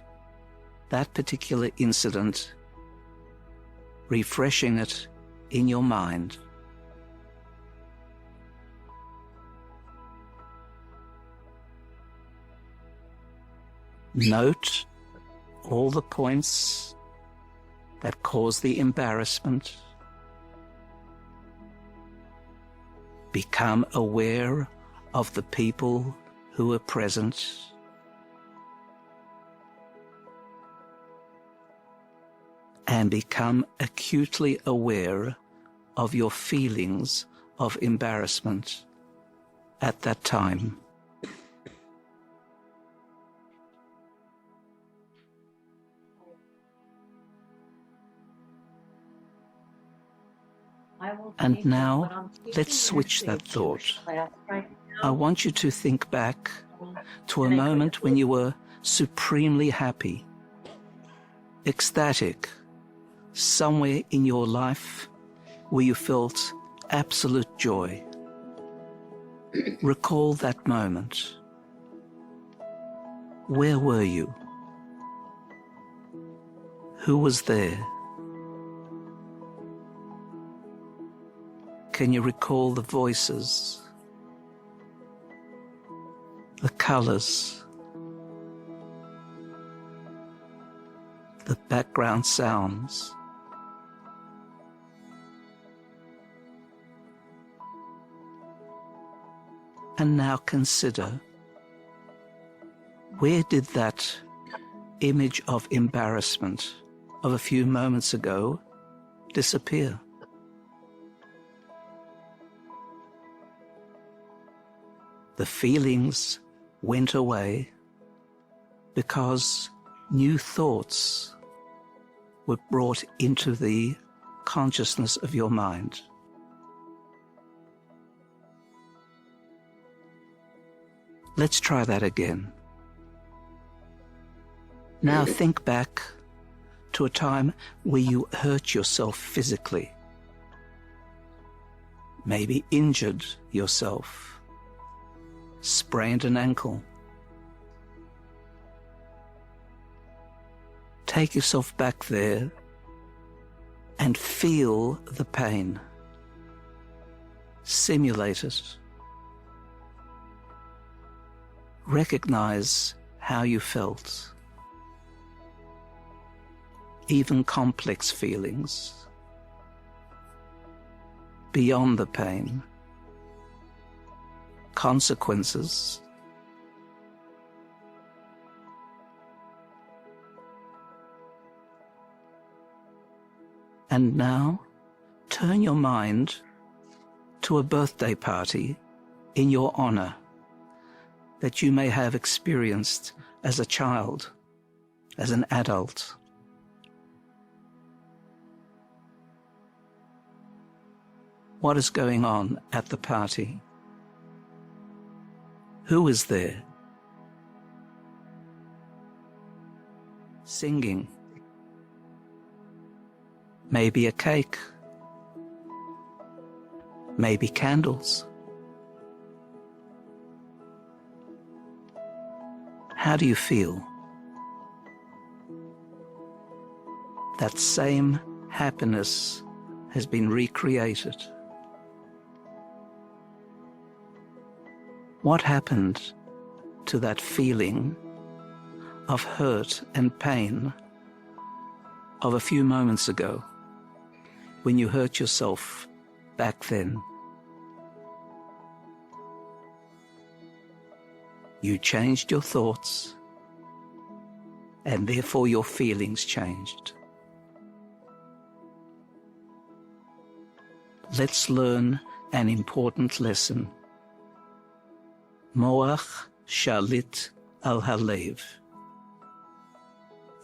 that particular incident, refreshing it in your mind. Note all the points that cause the embarrassment. Become aware of the people who were present. And become acutely aware of your feelings of embarrassment at that time. And now, let's switch that thought. I want you to think back to a moment when you were supremely happy, ecstatic, somewhere in your life where you felt absolute joy. Recall that moment. Where were you? Who was there? Can you recall the voices, the colors, the background sounds? And now consider, where did that image of embarrassment of a few moments ago disappear? The feelings went away because new thoughts were brought into the consciousness of your mind. Let's try that again. Now think back to a time where you hurt yourself physically, maybe injured yourself, sprained an ankle. Take yourself back there and feel the pain. Simulate it. Recognize how you felt. Even complex feelings beyond the pain. Consequences. And now, turn your mind to a birthday party in your honor that you may have experienced as a child, as an adult. What is going on at the party? Who is there? Singing. Maybe a cake. Maybe candles. How do you feel? That same happiness has been recreated. What happened to that feeling of hurt and pain of a few moments ago when you hurt yourself back then? You changed your thoughts, and therefore your feelings changed. Let's learn an important lesson. Moach shalit al halev.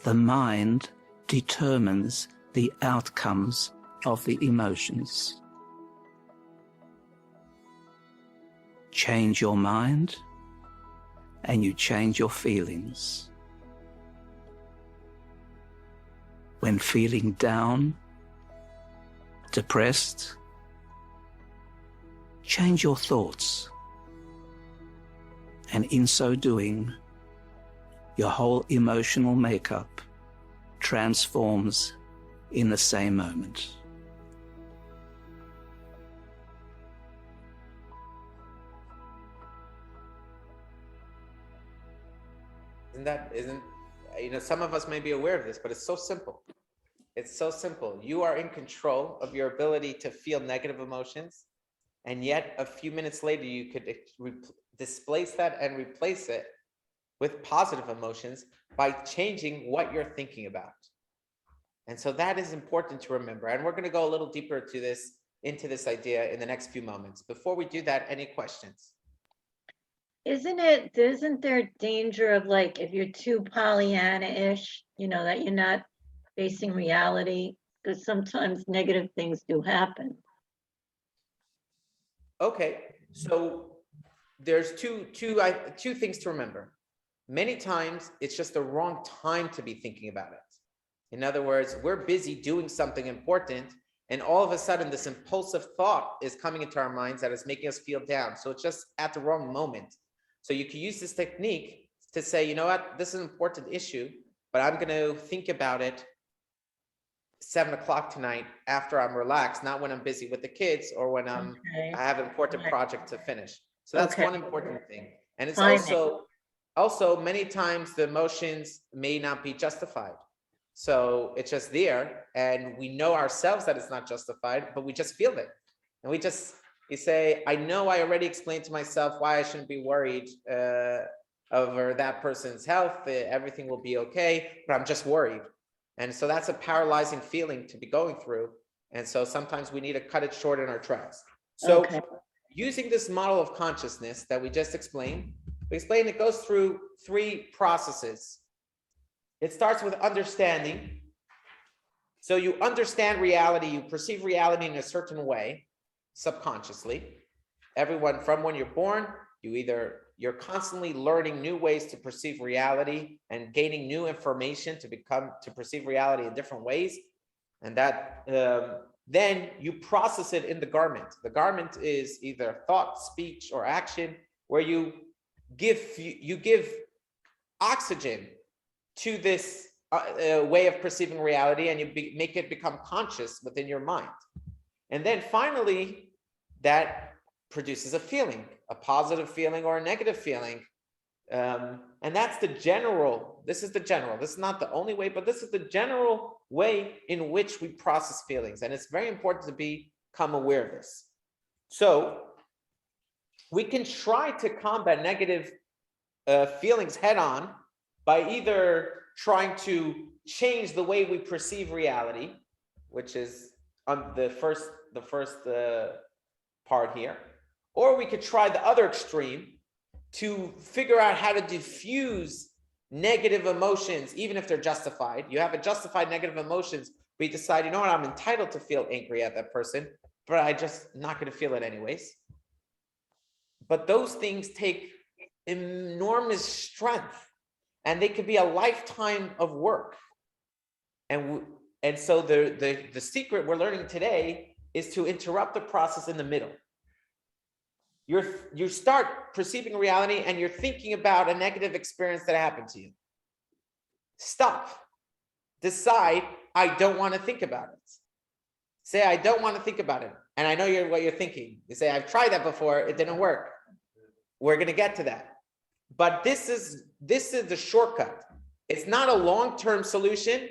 The mind determines the outcomes of the emotions. Change your mind, and you change your feelings. When feeling down, depressed, change your thoughts. And in so doing, your whole emotional makeup transforms in the same moment. Isn't, some of us may be aware of this, but it's so simple. It's so simple. You are in control of your ability to feel negative emotions, and yet a few minutes later, you could displace that and replace it with positive emotions by changing what you're thinking about. And so that is important to remember. And we're going to go a little deeper into this idea in the next few moments. Before we do that, any questions? Isn't there danger of, like, if you're too Pollyanna-ish, that you're not facing reality? Because sometimes negative things do happen. Okay, so there's two things to remember. Many times it's just the wrong time to be thinking about it. In other words, we're busy doing something important, and all of a sudden this impulsive thought is coming into our minds that is making us feel down. So it's just at the wrong moment. So you can use this technique to say, you know what, this is an important issue, but I'm going to think about it 7 o'clock tonight after I'm relaxed, not when I'm busy with the kids or when I have an important project to finish. So that's one important thing. And it's also many times the emotions may not be justified. So it's just there, and we know ourselves that it's not justified, but we just feel it. And you say, I know I already explained to myself why I shouldn't be worried over that person's health. Everything will be okay, but I'm just worried. And so that's a paralyzing feeling to be going through. And so sometimes we need to cut it short in our tracks. So using this model of consciousness that we just explained, it goes through 3 processes. It starts with understanding. So you understand reality, you perceive reality in a certain way, subconsciously. Everyone, from when you're born, you're constantly learning new ways to perceive reality and gaining new information to perceive reality in different ways. And that then you process it in the garment. The garment is either thought, speech, or action, where you give oxygen to this way of perceiving reality, and you make it become conscious within your mind. And then finally, that produces a feeling, a positive feeling or a negative feeling. And that's the general, this is not the only way, but this is the general way in which we process feelings. And it's very important to become aware of this. So we can try to combat negative feelings head on by either trying to change the way we perceive reality, which is on the first part here, or we could try the other extreme to figure out how to diffuse negative emotions, even if they're justified. You have a justified negative emotions, but you decide, you know what, I'm entitled to feel angry at that person, but I just not going to feel it anyways. But those things take enormous strength, and they could be a lifetime of work. And so the secret we're learning today is to interrupt the process in the middle. You start perceiving reality and you're thinking about a negative experience that happened to you. Stop. Decide, I don't want to think about it. Say, I don't want to think about it. And I know what you're thinking. You say, I've tried that before, it didn't work. We're going to get to that. But this is the shortcut. It's not a long-term solution,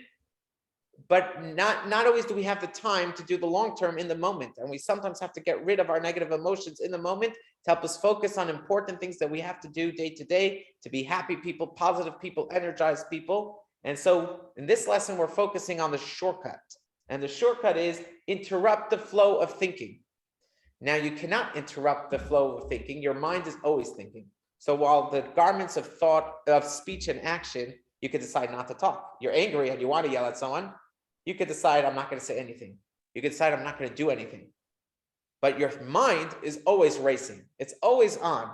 but not always do we have the time to do the long-term in the moment. And we sometimes have to get rid of our negative emotions in the moment to help us focus on important things that we have to do day to day, to be happy people, positive people, energized people. And so in this lesson, we're focusing on the shortcut. And the shortcut is interrupt the flow of thinking. Now, you cannot interrupt the flow of thinking. Your mind is always thinking. So while the garments of thought, of speech and action, you could decide not to talk. You're angry and you want to yell at someone. You could decide, I'm not going to say anything. You could decide, I'm not going to do anything. But your mind is always racing. It's always on.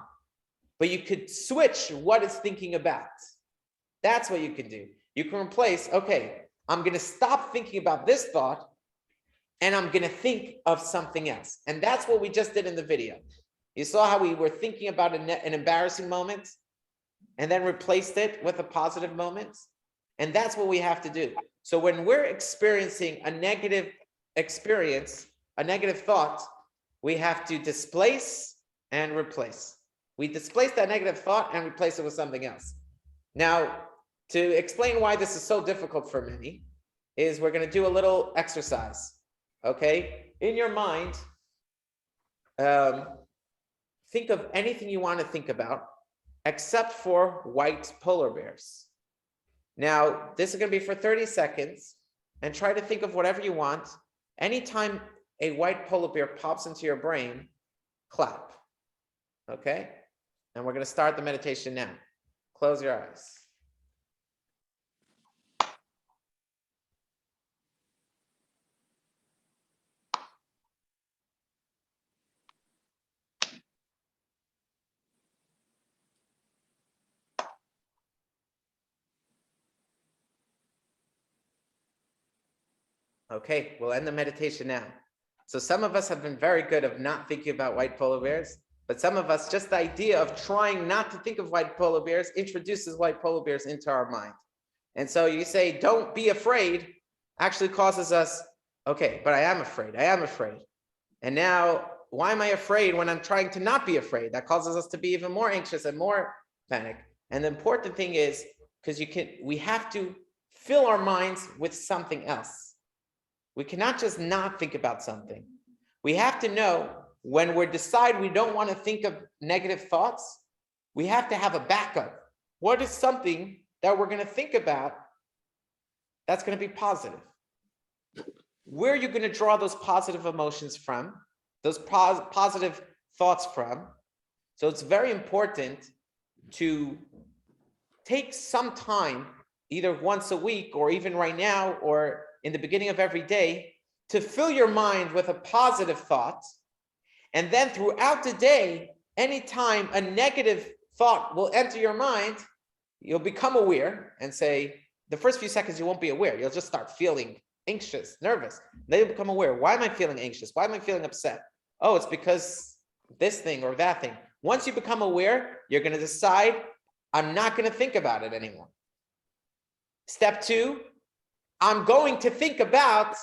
but you could switch what it's thinking about. That's what you can do. You can replace, okay, I'm going to stop thinking about this thought and I'm going to think of something else. And that's what we just did in the video. You saw how we were thinking about an embarrassing moment and then replaced it with a positive moment. And that's what we have to do. So when we're experiencing a negative experience, a negative thought, we have to displace and replace. We displace that negative thought and replace it with something else. Now, to explain why this is so difficult for many, is we're going to do a little exercise. Okay? In your mind, think of anything you want to think about, except for white polar bears. Now, this is going to be for 30 seconds, and try to think of whatever you want. Anytime a white polar bear pops into your brain, clap. Okay? And we're going to start the meditation now. Close your eyes. Okay, we'll end the meditation now. So some of us have been very good of not thinking about white polar bears, but some of us, just the idea of trying not to think of white polar bears introduces white polar bears into our mind. And so you say, don't be afraid, actually causes us, okay, but I am afraid. And now, why am I afraid when I'm trying to not be afraid? That causes us to be even more anxious and more panic. And the important thing is, because we have to fill our minds with something else. We cannot just not think about something. We have to know when we decide we don't want to think of negative thoughts, we have to have a backup. What is something that we're going to think about that's going to be positive? Where are you going to draw those positive emotions from, those positive thoughts from? So it's very important to take some time, either once a week or even right now or in the beginning of every day, to fill your mind with a positive thought. And then throughout the day, anytime a negative thought will enter your mind, you'll become aware and say, the first few seconds you won't be aware. You'll just start feeling anxious, nervous. Then you'll become aware. Why am I feeling anxious? Why am I feeling upset? Oh, it's because this thing or that thing. Once you become aware, you're going to decide, I'm not going to think about it anymore. Step 2, I'm going to think about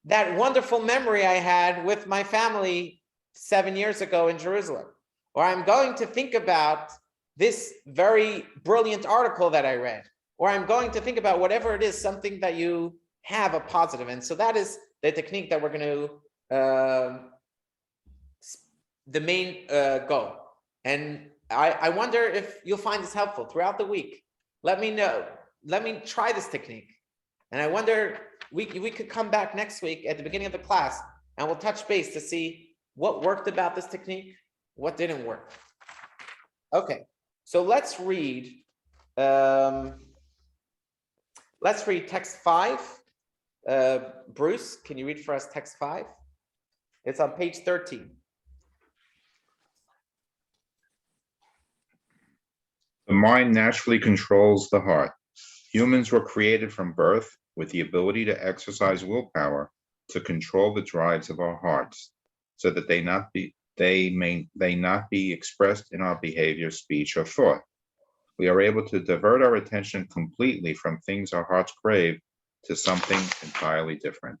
that wonderful memory I had with my family 7 years ago in Jerusalem. Or I'm going to think about this very brilliant article that I read. Or I'm going to think about whatever it is, something that you have a positive. And so that is the technique that we're going to, the main goal. And I wonder if you'll find this helpful throughout the week. Let me know. Let me try this technique. And I wonder, we could come back next week at the beginning of the class and we'll touch base to see what worked about this technique, what didn't work. Okay, so let's read text 5. Bruce, can you read for us text 5? It's on page 13. The mind naturally controls the heart. Humans were created from birth with the ability to exercise willpower to control the drives of our hearts, so that they may not be expressed in our behavior, speech, or thought. We are able to divert our attention completely from things our hearts crave to something entirely different.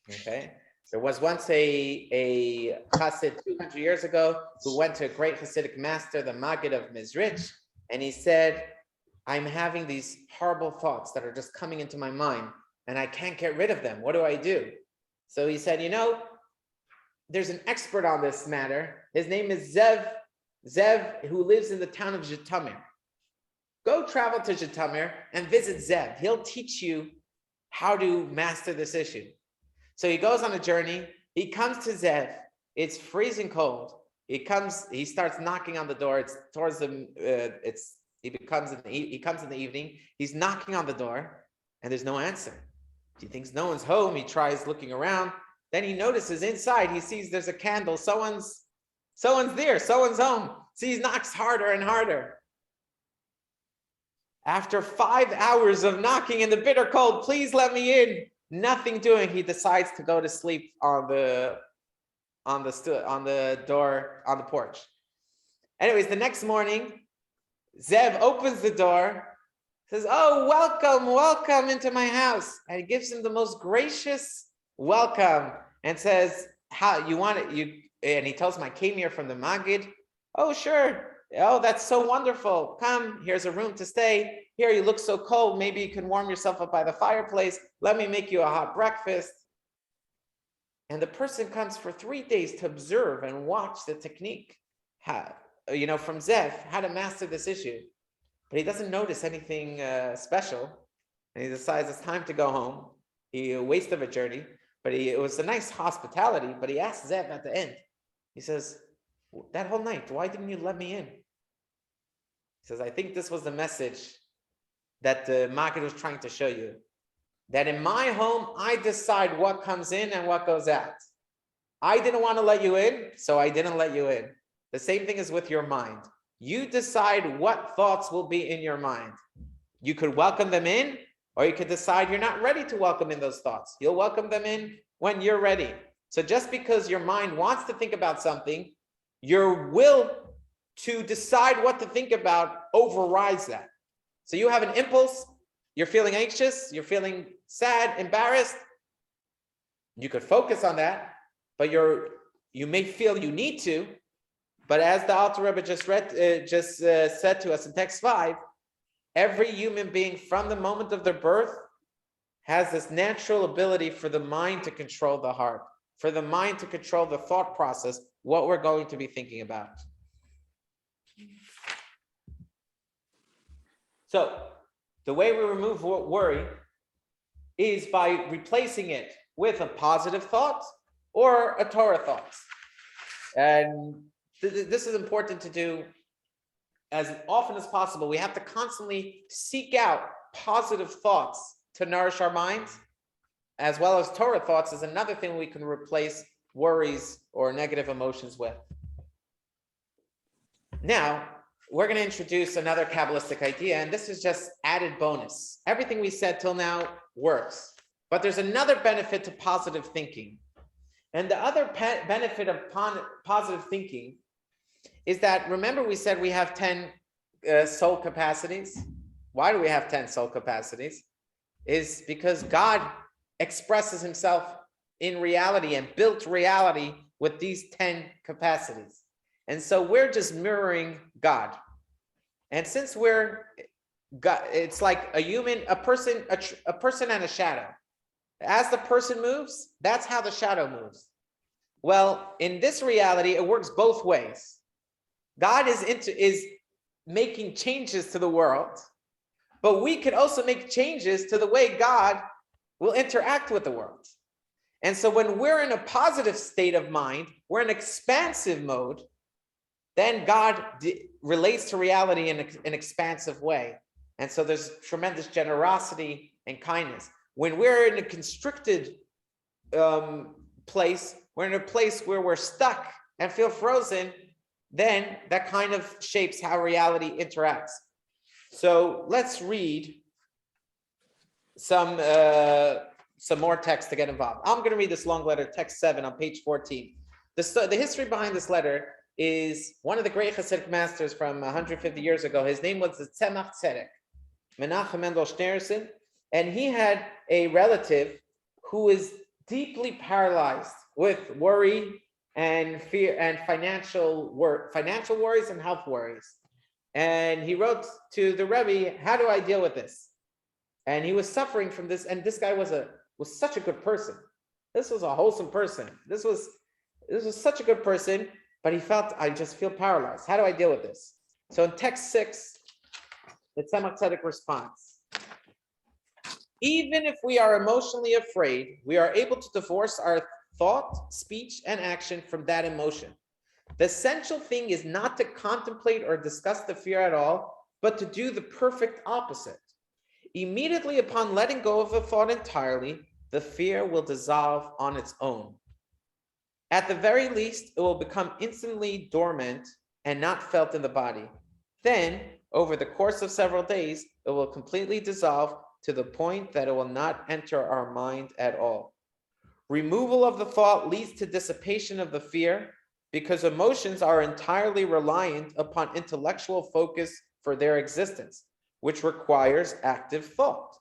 Okay. There was once a chassid 200 years ago who went to a great Hasidic master, the Maga of Mizrich, and he said, I'm having these horrible thoughts that are just coming into my mind and I can't get rid of them. What do I do? So he said, there's an expert on this matter. His name is Zev, who lives in the town of Zhitomir. Go travel to Zhitomir and visit Zev. He'll teach you how to master this issue. So he goes on a journey. He comes to Zev. It's freezing cold. He starts knocking on the door. It's towards he comes in the evening. He's knocking on the door and there's no answer. He thinks no one's home. He tries looking around. Then he notices inside, he sees there's a candle. Someone's Someone's there, someone's home. So he knocks harder and harder. After 5 hours of knocking in the bitter cold, please let me in. Nothing doing. He decides to go to sleep on the door, on the porch. Anyways, the next morning, Zev opens the door, says, "Oh, welcome into my house." And he gives him the most gracious welcome and says, "How you want it?" And he tells him, "I came here from the Magid." "Oh, sure. Oh, that's so wonderful. Come, here's a room to stay. Here, you look so cold. Maybe you can warm yourself up by the fireplace. Let me make you a hot breakfast." And the person comes for 3 days to observe and watch the technique, from Zev, how to master this issue. But he doesn't notice anything special. And he decides it's time to go home. A waste of a journey, but it was a nice hospitality. But he asks Zev at the end, he says, "That whole night, why didn't you let me in?" He says, "I think this was the message that the Maga was trying to show you. That in my home, I decide what comes in and what goes out. I didn't want to let you in, so I didn't let you in." The same thing is with your mind. You decide what thoughts will be in your mind. You could welcome them in, or you could decide you're not ready to welcome in those thoughts. You'll welcome them in when you're ready. So just because your mind wants to think about something, your will to decide what to think about overrides that. So you have an impulse, you're feeling anxious, you're feeling sad, embarrassed. You could focus on that, but you may feel you need to. But as the Alter Rebbe just said to us in text 5, every human being from the moment of their birth has this natural ability for the mind to control the heart, for the mind to control the thought process, what we're going to be thinking about. So the way we remove worry is by replacing it with a positive thought or a Torah thought. And this is important to do as often as possible. We have to constantly seek out positive thoughts to nourish our minds, as well as Torah thoughts is another thing we can replace worries or negative emotions with. Now, we're going to introduce another Kabbalistic idea, and this is just added bonus. Everything we said till now works, but there's another benefit to positive thinking. And the other benefit of positive thinking is that, remember we said we have 10 soul capacities? Why do we have 10 soul capacities? Is because God expresses himself in reality and built reality with these 10 capacities. And so we're just mirroring God. And since we're God, it's like a person and a shadow. As the person moves, that's how the shadow moves. Well, in this reality, it works both ways. God is making changes to the world, but we can also make changes to the way God will interact with the world. And so when we're in a positive state of mind, we're in expansive mode, then God relates to reality in an expansive way. And so there's tremendous generosity and kindness. When we're in a constricted place, we're in a place where we're stuck and feel frozen, then that kind of shapes how reality interacts. So let's read some more text to get involved. I'm going to read this long letter, text 7 on page 14. The history behind this letter is one of the great Hasidic masters from 150 years ago. His name was the Tzemach Tzedek, Menachem Mendel Schneerson, and he had a relative who was deeply paralyzed with worry and fear and financial worries and health worries. And he wrote to the Rebbe, "How do I deal with this?" And he was suffering from this. And this guy was such a good person. This was a wholesome person. This was such a good person, but he felt, I just feel paralyzed. How do I deal with this? So in text 6, the Tzemach Tzedek responds, "Even if we are emotionally afraid, we are able to divorce our thought, speech, and action from that emotion. The essential thing is not to contemplate or discuss the fear at all, but to do the perfect opposite. Immediately upon letting go of the thought entirely, the fear will dissolve on its own. At the very least, it will become instantly dormant and not felt in the body. Then, over the course of several days, it will completely dissolve to the point that it will not enter our mind at all. Removal of the thought leads to dissipation of the fear, because emotions are entirely reliant upon intellectual focus for their existence, which requires active thought.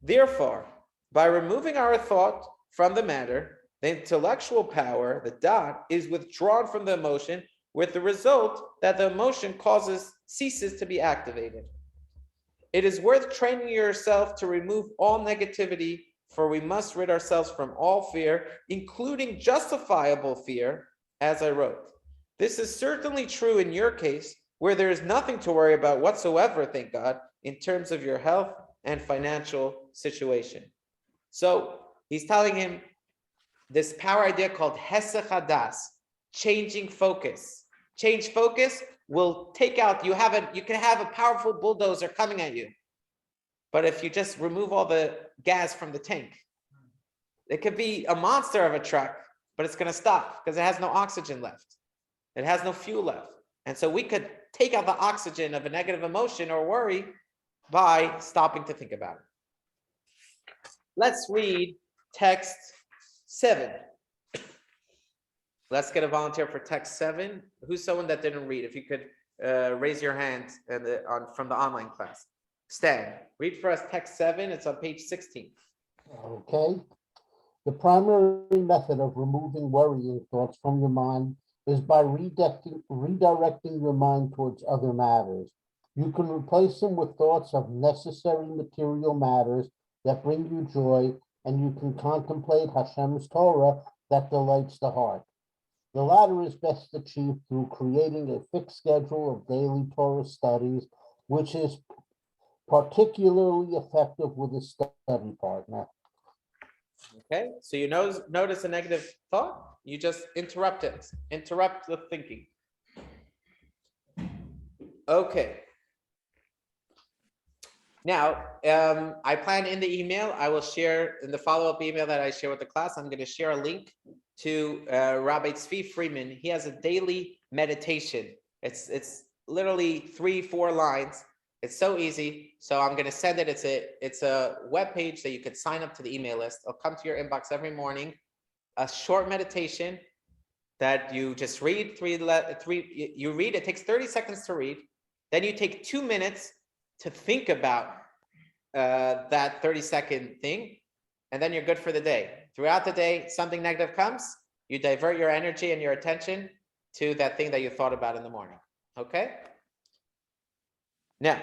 Therefore, by removing our thought from the matter, the intellectual power, the dot, is withdrawn from the emotion, with the result that the emotion ceases to be activated. It is worth training yourself to remove all negativity, for we must rid ourselves from all fear, including justifiable fear, as I wrote. This is certainly true in your case, where there is nothing to worry about whatsoever, thank God, in terms of your health and financial situation. So he's telling him this power idea called Hesech Hadas, changing focus. Change focus will take out, you can have a powerful bulldozer coming at you. But if you just remove all the gas from the tank, it could be a monster of a truck, but it's going to stop because it has no oxygen left. It has no fuel left. And so we could take out the oxygen of a negative emotion or worry by stopping to think about it. Let's read text 7. Let's get a volunteer for text 7. Who's someone that didn't read? If you could raise your hand from the online class. Stan, read for us text 7. It's on page 16. Okay. The primary method of removing worrying thoughts from your mind is by redirecting your mind towards other matters. You can replace them with thoughts of necessary material matters that bring you joy, and you can contemplate Hashem's Torah that delights the heart. The latter is best achieved through creating a fixed schedule of daily Torah studies, which is particularly effective with a study partner. Okay, so you notice a negative thought, you just interrupt it. Interrupt the thinking. Okay. Now, I plan in the email, I will share in the follow-up email that I share with the class, I'm going to share a link to Rabbi Tzvi Friedman. He has a daily meditation. It's literally 3-4 lines. It's so easy. So I'm going to send it. It's a web page that you could sign up to the email list. It'll come to your inbox every morning. A short meditation that you just read. You read. It takes 30 seconds to read. Then you take 2 minutes to think about that 30-second thing, and then you're good for the day. Throughout the day, something negative comes, you divert your energy and your attention to that thing that you thought about in the morning. Okay? Now,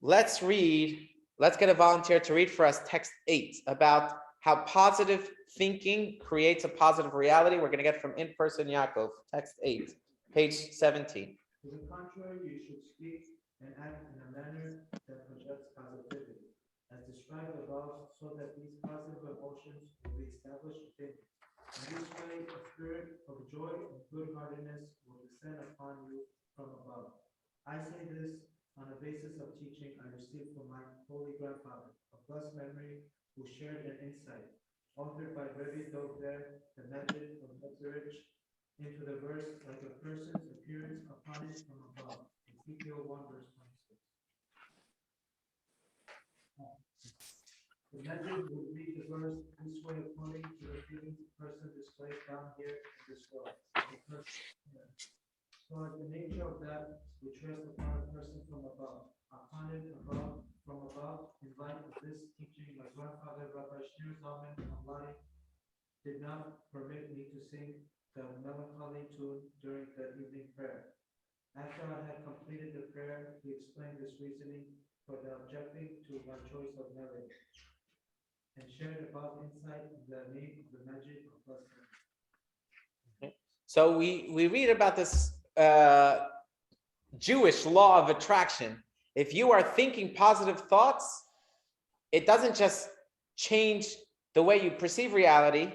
let's get a volunteer to read for us text 8 about how positive thinking creates a positive reality. We're going to get from in-person Yaakov, text 8, page 17. To the contrary, you should speak and act in a manner that projects positivity, as described above, so that these positive emotions will be established within you. In this way, a spirit of joy and good-heartedness will descend upon you from above. I say this on the basis of teaching I received from my holy grandfather, of blessed memory, who shared an insight, authored by Rebbe Dover, the method of Metzerich, into the verse like a person's appearance upon it from above. Ezekiel 1 verse 26. The method would read the verse this way according to the feelings the person displays down here in this world. So as the nature of that which rests upon a person from above, upon it above, from above, in light of this teaching, my grandfather Rabbi Shneur Zalman Amlai did not permit me to sing the melancholy tune during the evening prayer. After I had completed the prayer, he explained this reasoning for the objecting to my choice of melody, and shared above insight in the name of the magic of blessing. Okay. So we read about this Jewish law of attraction. If you are thinking positive thoughts, it doesn't just change the way you perceive reality,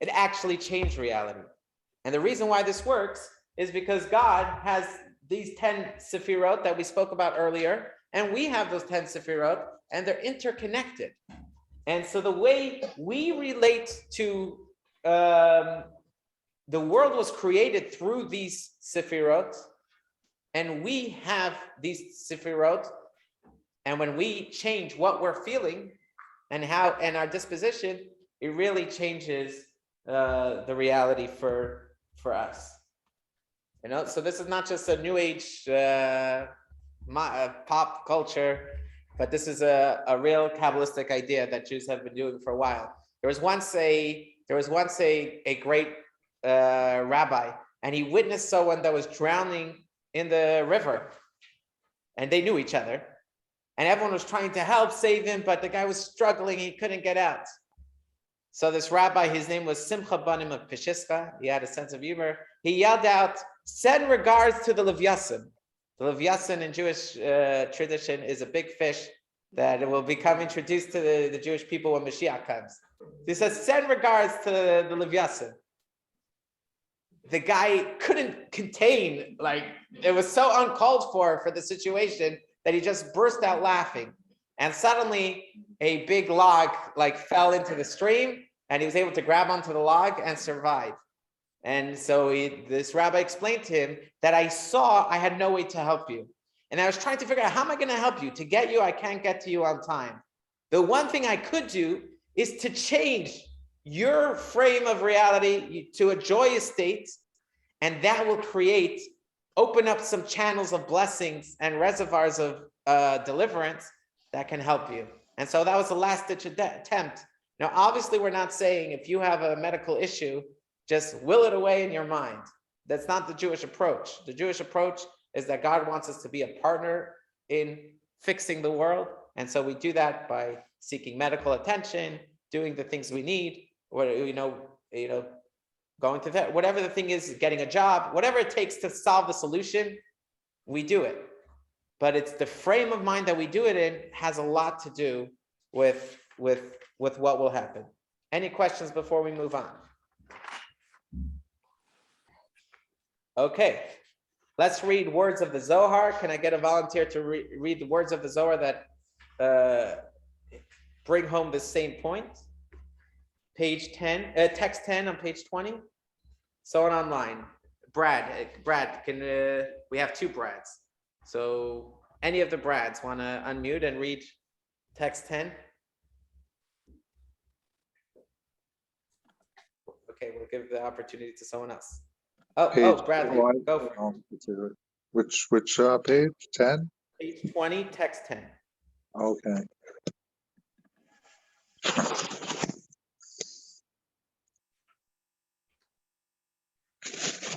it actually changed reality. And the reason why this works is because God has these 10 sefirot that we spoke about earlier, and we have those 10 sefirot, and they're interconnected. And so the way we relate to the world was created through these sefirot, and we have these sefirot, and when we change what we're feeling and how and our disposition, it really changes the reality for us. So this is not just a new age pop culture, but this is a real Kabbalistic idea that Jews have been doing for a while. There was once a great rabbi, and he witnessed someone that was drowning in the river, and they knew each other, and everyone was trying to help save him, but the guy was struggling, he couldn't get out. So this rabbi, his name was Simcha Banim of Peshiska, he had a sense of humor. He yelled out, "Send regards to the Levyasin." The Levyasin in Jewish tradition is a big fish that will become introduced to the Jewish people when Mashiach comes. He says, "Send regards to the Levyasin." The guy couldn't contain, it was so uncalled for the situation that he just burst out laughing. And suddenly a big log fell into the stream, and he was able to grab onto the log and survive. And so this rabbi explained to him that I had no way to help you. And I was trying to figure out, how am I going to help you? To get you, I can't get to you on time. The one thing I could do is to change your frame of reality to a joyous state, and that will open up some channels of blessings and reservoirs of deliverance that can help you. And so that was the last ditch attempt. Now, obviously, we're not saying if you have a medical issue, just will it away in your mind. That's not the Jewish approach. The Jewish approach is that God wants us to be a partner in fixing the world. And so we do that by seeking medical attention, doing the things we need, going to that, whatever the thing is, getting a job, whatever it takes to solve the solution, we do it. But it's the frame of mind that we do it in has a lot to do with what will happen. Any questions before we move on? Okay, let's read words of the Zohar. Can I get a volunteer to read the words of the Zohar that bring home the same point? Page 10, text 10 on page 20. Someone online. Brad, can we have two Brads? So any of the Brads want to unmute and read text 10? Okay, we'll give the opportunity to someone else. Bradley, go for it. Which page? 10? Page 20, text 10. Okay.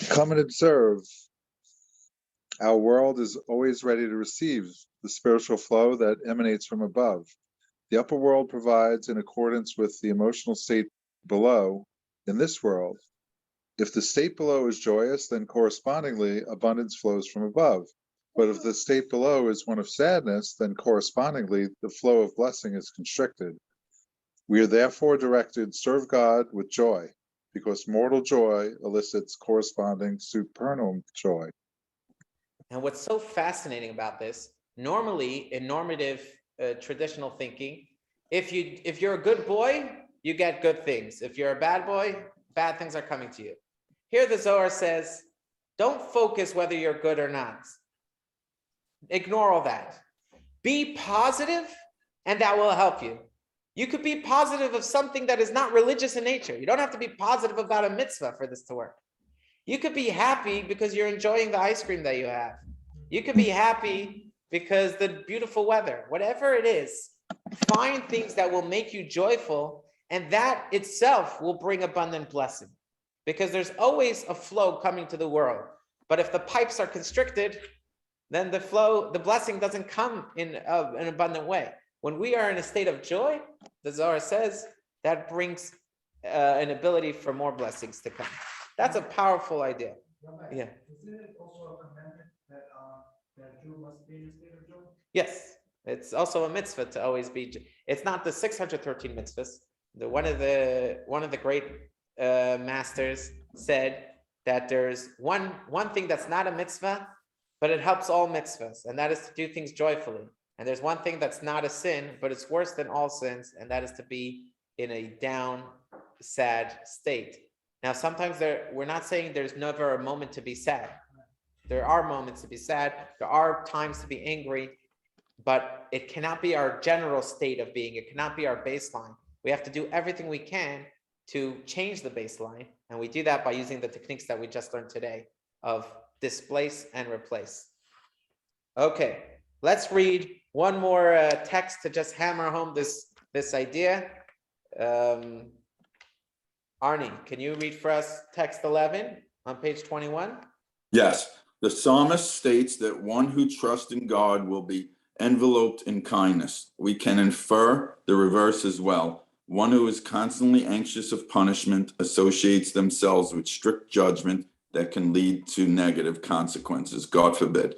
Come and observe. Our world is always ready to receive the spiritual flow that emanates from above. The upper world provides in accordance with the emotional state below in this world. If the state below is joyous, then correspondingly abundance flows from above. But if the state below is one of sadness, then correspondingly the flow of blessing is constricted. We are therefore directed, serve God with joy, because mortal joy elicits corresponding supernal joy. And what's so fascinating about this, normally in normative traditional thinking, if you're a good boy, you get good things. If you're a bad boy, bad things are coming to you. Here the Zohar says, don't focus whether you're good or not. Ignore all that. Be positive, and that will help you. You could be positive of something that is not religious in nature. You don't have to be positive about a mitzvah for this to work. You could be happy because you're enjoying the ice cream that you have. You could be happy because the beautiful weather, whatever it is, find things that will make you joyful, and that itself will bring abundant blessing, because there's always a flow coming to the world. But if the pipes are constricted, then the blessing doesn't come in an abundant way. When we are in a state of joy, the Zohar says, that brings an ability for more blessings to come. That's a powerful idea. Rabbi, Yeah. Isn't it also a commandment that Jew must be in a state of joy? Yes, it's also a mitzvah to always be. It's not the 613 mitzvahs. One of the great masters said that there's one thing that's not a mitzvah, but it helps all mitzvahs, and that is to do things joyfully. And there's one thing that's not a sin, but it's worse than all sins, and that is to be in a down, sad state. Now, sometimes we're not saying there's never a moment to be sad. There are moments to be sad. There are times to be angry, but it cannot be our general state of being. It cannot be our baseline. We have to do everything we can to change the baseline. And we do that by using the techniques that we just learned today of displace and replace. Okay, let's read one more text to just hammer home this idea. Arnie, can you read for us text 11 on page 21? Yes, the psalmist states that one who trusts in God will be enveloped in kindness. We can infer the reverse as well. One who is constantly anxious of punishment associates themselves with strict judgment that can lead to negative consequences, God forbid.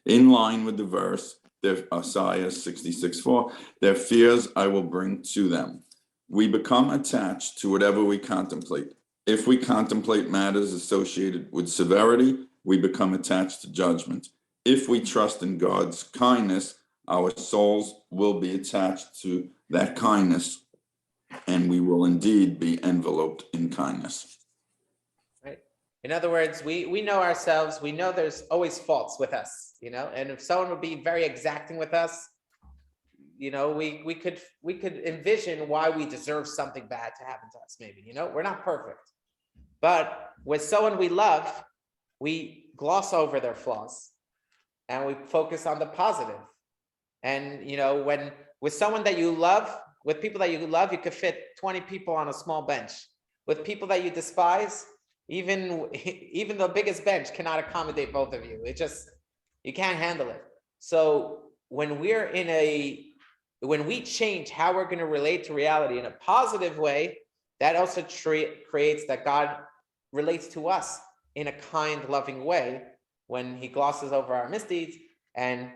In line with the verse, Isaiah 66:4, their fears I will bring to them. We become attached to whatever we contemplate. If we contemplate matters associated with severity, we become attached to judgment. If we trust in God's kindness, our souls will be attached to that kindness, and we will indeed be enveloped in kindness. Right. In other words, we know ourselves. We know there's always faults with us, and if someone would be very exacting with us, we could envision why we deserve something bad to happen to us. Maybe, we're not perfect, but with someone we love, we gloss over their flaws and we focus on the positive. And, when with someone that you love, with people that you love, you could fit 20 people on a small bench. With people that you despise, even the biggest bench cannot accommodate both of you. You can't handle it. So when we change how we're going to relate to reality in a positive way, that also creates that God relates to us in a kind, loving way when he glosses over our misdeeds and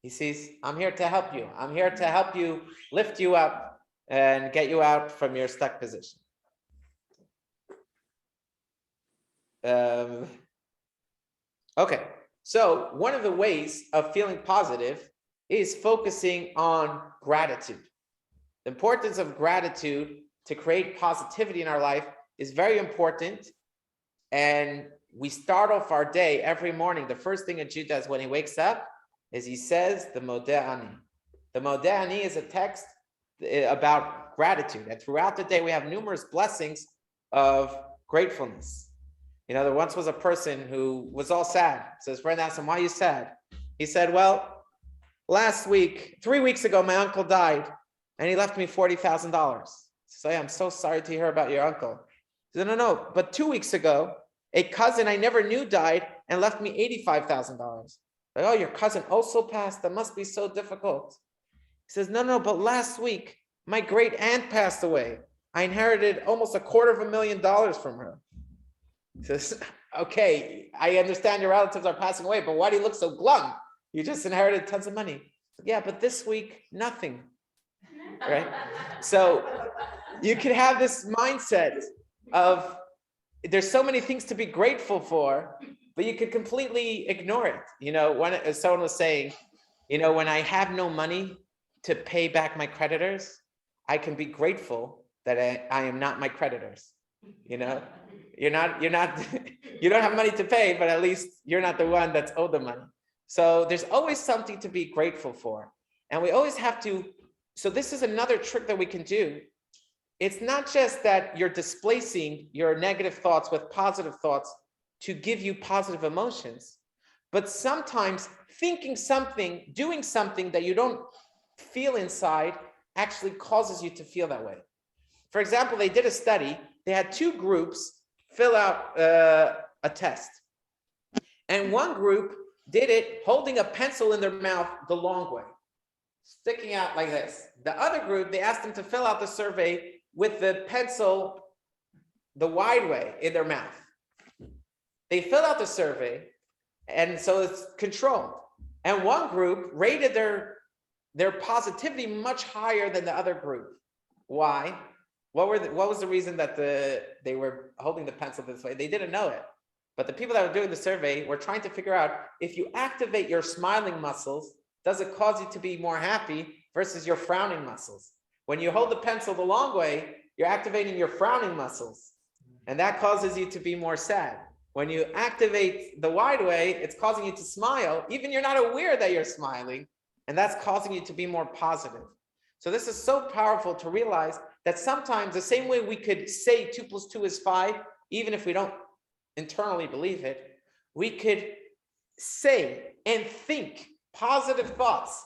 he sees, I'm here to help you. I'm here to help you, lift you up and get you out from your stuck position. Okay, so one of the ways of feeling positive is focusing on gratitude. The importance of gratitude to create positivity in our life is very important. And we start off our day every morning. The first thing a Jew does when he wakes up is he says the Modeh Ani. The Modeh Ani is a text about gratitude. And throughout the day, we have numerous blessings of gratefulness. There once was a person who was all sad. So his friend asked him, why are you sad? He said, well, 3 weeks ago, my uncle died and he left me $40,000. So I'm so sorry to hear about your uncle. He said, no, but 2 weeks ago, a cousin I never knew died and left me $85,000. Like, oh, your cousin also passed? That must be so difficult. He says, no, but last week, my great aunt passed away. I inherited almost $250,000 from her. He says, okay, I understand your relatives are passing away, but why do you look so glum? You just inherited tons of money. Yeah, but this week, nothing, right? So you could have this mindset of there's so many things to be grateful for, but you could completely ignore it. When someone was saying, when I have no money to pay back my creditors, I can be grateful that I am not my creditors. You don't have money to pay, but at least you're not the one that's owed the money. So there's always something to be grateful for. And we always have to, so this is another trick that we can do. It's not just that you're displacing your negative thoughts with positive thoughts to give you positive emotions, but sometimes thinking something, doing something that you don't feel inside actually causes you to feel that way. For example, they did a study. They had two groups fill out a test. And one group did it holding a pencil in their mouth the long way, sticking out like this. The other group, they asked them to fill out the survey with the pencil the wide way in their mouth. They fill out the survey, and so it's controlled. And one group rated their positivity much higher than the other group. Why? What was the reason that they were holding the pencil this way? They didn't know it. But the people that were doing the survey were trying to figure out, if you activate your smiling muscles, does it cause you to be more happy versus your frowning muscles? When you hold the pencil the long way, you're activating your frowning muscles. and that causes you to be more sad. When you activate the wide way, it's causing you to smile, even you're not aware that you're smiling, and that's causing you to be more positive. So this is so powerful to realize that sometimes the same way we could say 2 + 2 is 5, even if we don't internally believe it, we could say and think positive thoughts.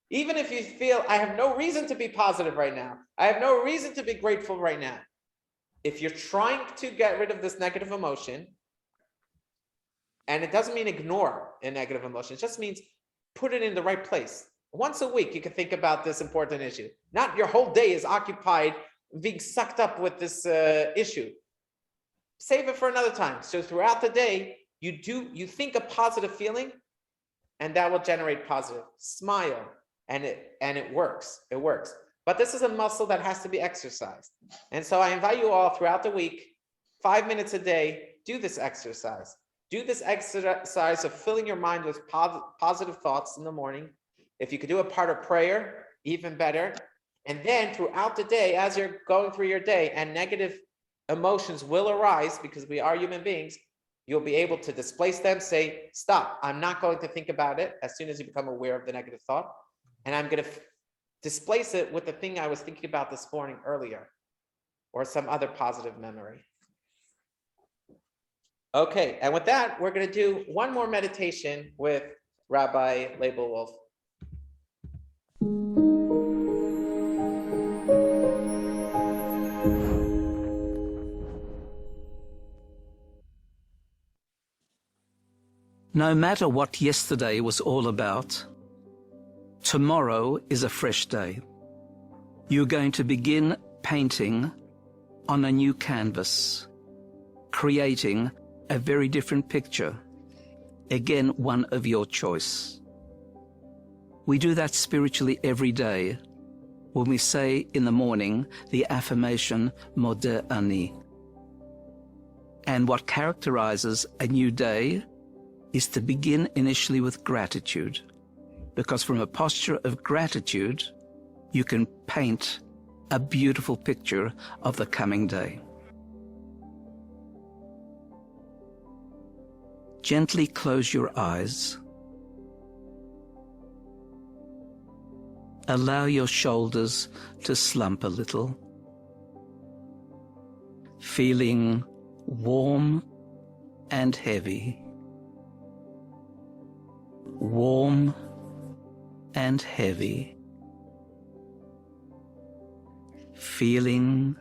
Even if you feel, I have no reason to be positive right now, I have no reason to be grateful right now. If you're trying to get rid of this negative emotion, and it doesn't mean ignore a negative emotion, it just means put it in the right place. Once a week, you can think about this important issue. Not your whole day is occupied being sucked up with this issue. Save it for another time. So throughout the day, you think a positive feeling, and that will generate positive. Smile, and it works. It works. But this is a muscle that has to be exercised. And so I invite you all throughout the week, 5 minutes a day, do this exercise. Do this exercise of filling your mind with positive thoughts in the morning. If you could do a part of prayer, even better. And then throughout the day, as you're going through your day and negative emotions will arise because we are human beings, you'll be able to displace them, say, stop, I'm not going to think about it as soon as you become aware of the negative thought. And I'm going to displace it with the thing I was thinking about this morning earlier, or some other positive memory. Okay, and with that, we're going to do one more meditation with Rabbi Leibowolf. No matter what yesterday was all about, tomorrow is a fresh day. You're going to begin painting on a new canvas, creating a very different picture, again, one of your choice. We do that spiritually every day when we say in the morning the affirmation, Modeh Ani. And what characterizes a new day is to begin initially with gratitude, because from a posture of gratitude, you can paint a beautiful picture of the coming day. Gently close your eyes. Allow your shoulders to slump a little, feeling warm and heavy. Warm and heavy. Feeling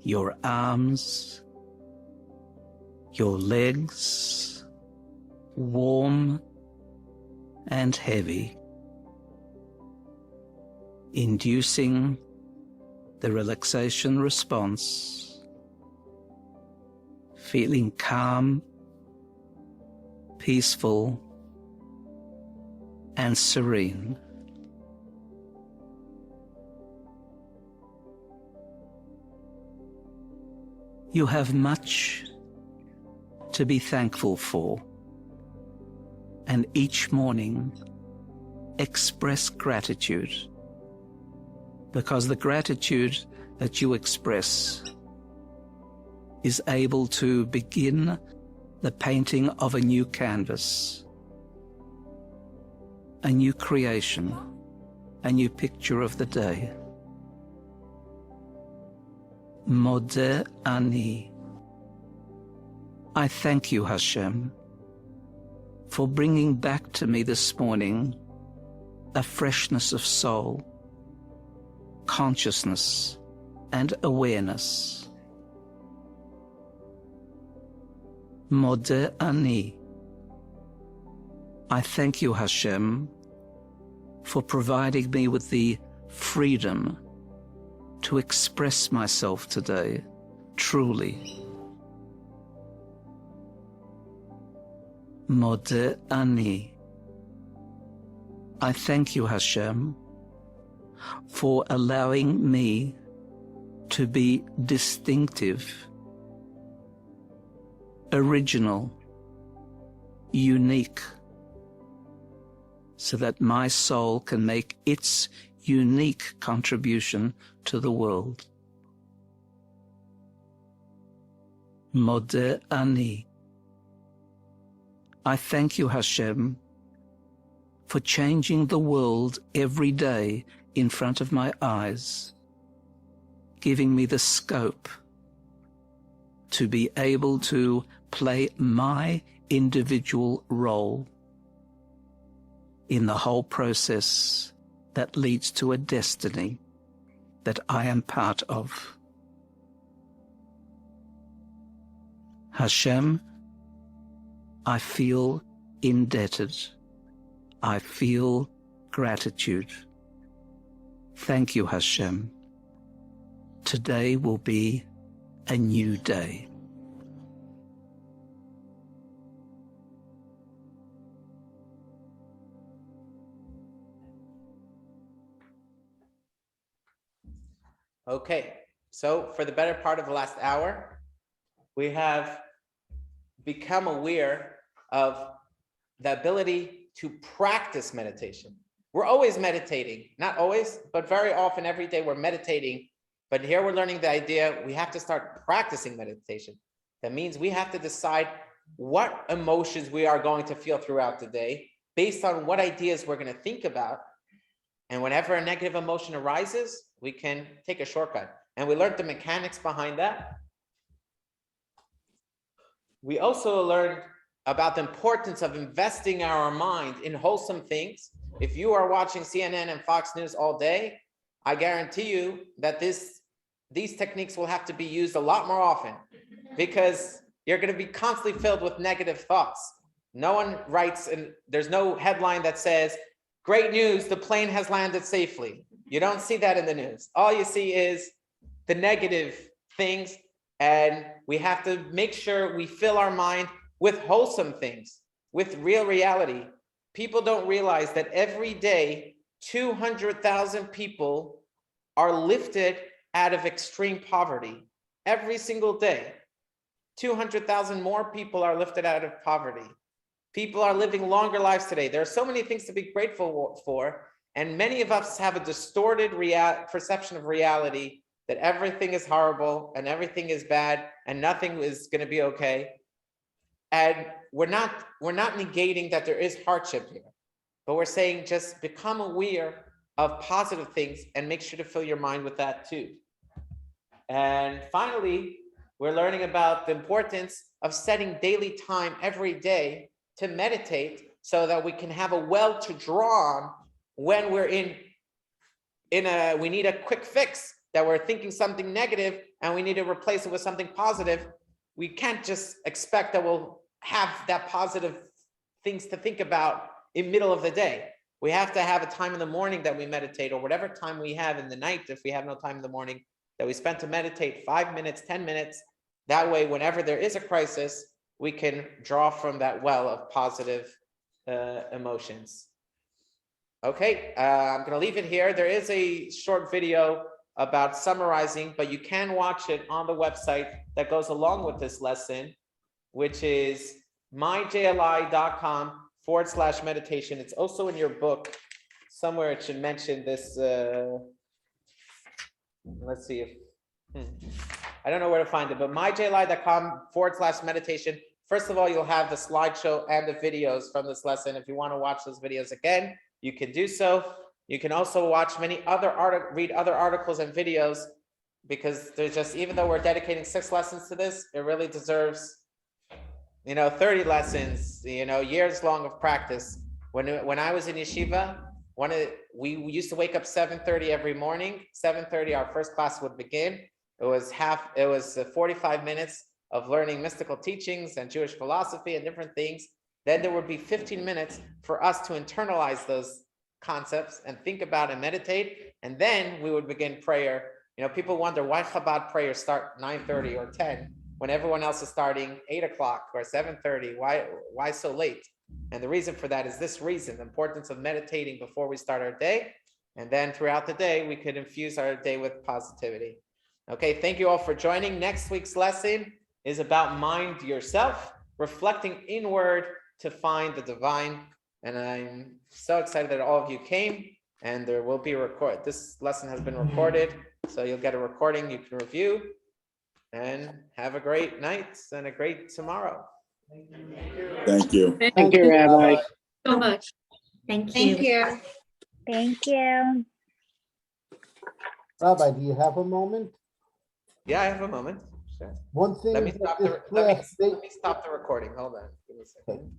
your arms, your legs, warm and heavy, inducing the relaxation response, feeling calm, peaceful, and serene. You have much to be thankful for, and each morning express gratitude, because the gratitude that you express is able to begin the painting of a new canvas, a new creation, a new picture of the day. Modeh Ani. I thank you, Hashem, for bringing back to me this morning a freshness of soul, consciousness, and awareness. Modeh Ani. I thank you, Hashem, for providing me with the freedom to express myself today, truly. Modeh Ani. I thank you, Hashem, for allowing me to be distinctive, original, unique, so that my soul can make its unique contribution to the world. Modeh ani. I thank you, Hashem, for changing the world every day in front of my eyes, giving me the scope to be able to play my individual role in the whole process that leads to a destiny that I am part of. Hashem, I feel indebted. I feel gratitude. Thank you, Hashem. Today will be a new day. Okay, so for the better part of the last hour, we have become aware of the ability to practice meditation. We're always meditating, not always, but very often every day we're meditating. But here we're learning the idea we have to start practicing meditation. That means we have to decide what emotions we are going to feel throughout the day based on what ideas we're going to think about. And whenever a negative emotion arises, we can take a shortcut. And we learned the mechanics behind that. We also learned about the importance of investing our mind in wholesome things. If you are watching CNN and Fox News all day, I guarantee you that these techniques will have to be used a lot more often, because you're going to be constantly filled with negative thoughts. No one writes, and there's no headline that says, "Great news, the plane has landed safely." You don't see that in the news. All you see is the negative things, and we have to make sure we fill our mind with wholesome things, with real reality. People don't realize that every day, 200,000 people are lifted out of extreme poverty. Every single day, 200,000 more people are lifted out of poverty. People are living longer lives today. There are so many things to be grateful for, and many of us have a distorted perception of reality, that everything is horrible and everything is bad and nothing is going to be okay. And we're not negating that there is hardship here, but we're saying just become aware of positive things and make sure to fill your mind with that too. And finally, we're learning about the importance of setting daily time every day to meditate, so that we can have a well to draw on when we're we need a quick fix, that we're thinking something negative and we need to replace it with something positive. We can't just expect that we'll have that positive things to think about in middle of the day. We have to have a time in the morning that we meditate, or whatever time we have in the night, if we have no time in the morning, that we spend to meditate 5 minutes, 10 minutes. That way, whenever there is a crisis, we can draw from that well of positive emotions. Okay, I'm going to leave it here. There is a short video about summarizing, but you can watch it on the website that goes along with this lesson, which is myjli.com/meditation. It's also in your book. Somewhere it should mention this. Let's see if, I don't know where to find it, but myjli.com/meditation. First of all, you'll have the slideshow and the videos from this lesson. If you want to watch those videos again, you can do so. You can also watch read other articles and videos, because there's just, even though we're dedicating 6 lessons to this, it really deserves, 30 lessons, years long of practice. When I was in yeshiva, we used to wake up 7:30 every morning. 7:30, our first class would begin. It was 45 minutes of learning mystical teachings and Jewish philosophy and different things. Then there would be 15 minutes for us to internalize those concepts and think about and meditate. And then we would begin prayer. People wonder why Chabad prayers start 9:30 or 10 when everyone else is starting 8 o'clock or 7:30. Why so late? And the reason for that is this reason: the importance of meditating before we start our day. And then throughout the day, we could infuse our day with positivity. Okay, thank you all for joining. Next week's lesson is about mind yourself, reflecting inward to find the divine. And I'm so excited that all of you came, and there will be this lesson has been recorded, so you'll get a recording you can review. and have a great night and a great tomorrow. Thank you. Thank you, Rabbi. So much. Thank Thank you. you. Thank you. Rabbi, do you have a moment? Yeah, I have a moment. Sure. One thing Let me that stop this the draft let me stop the recording. Hold on. Give me a second.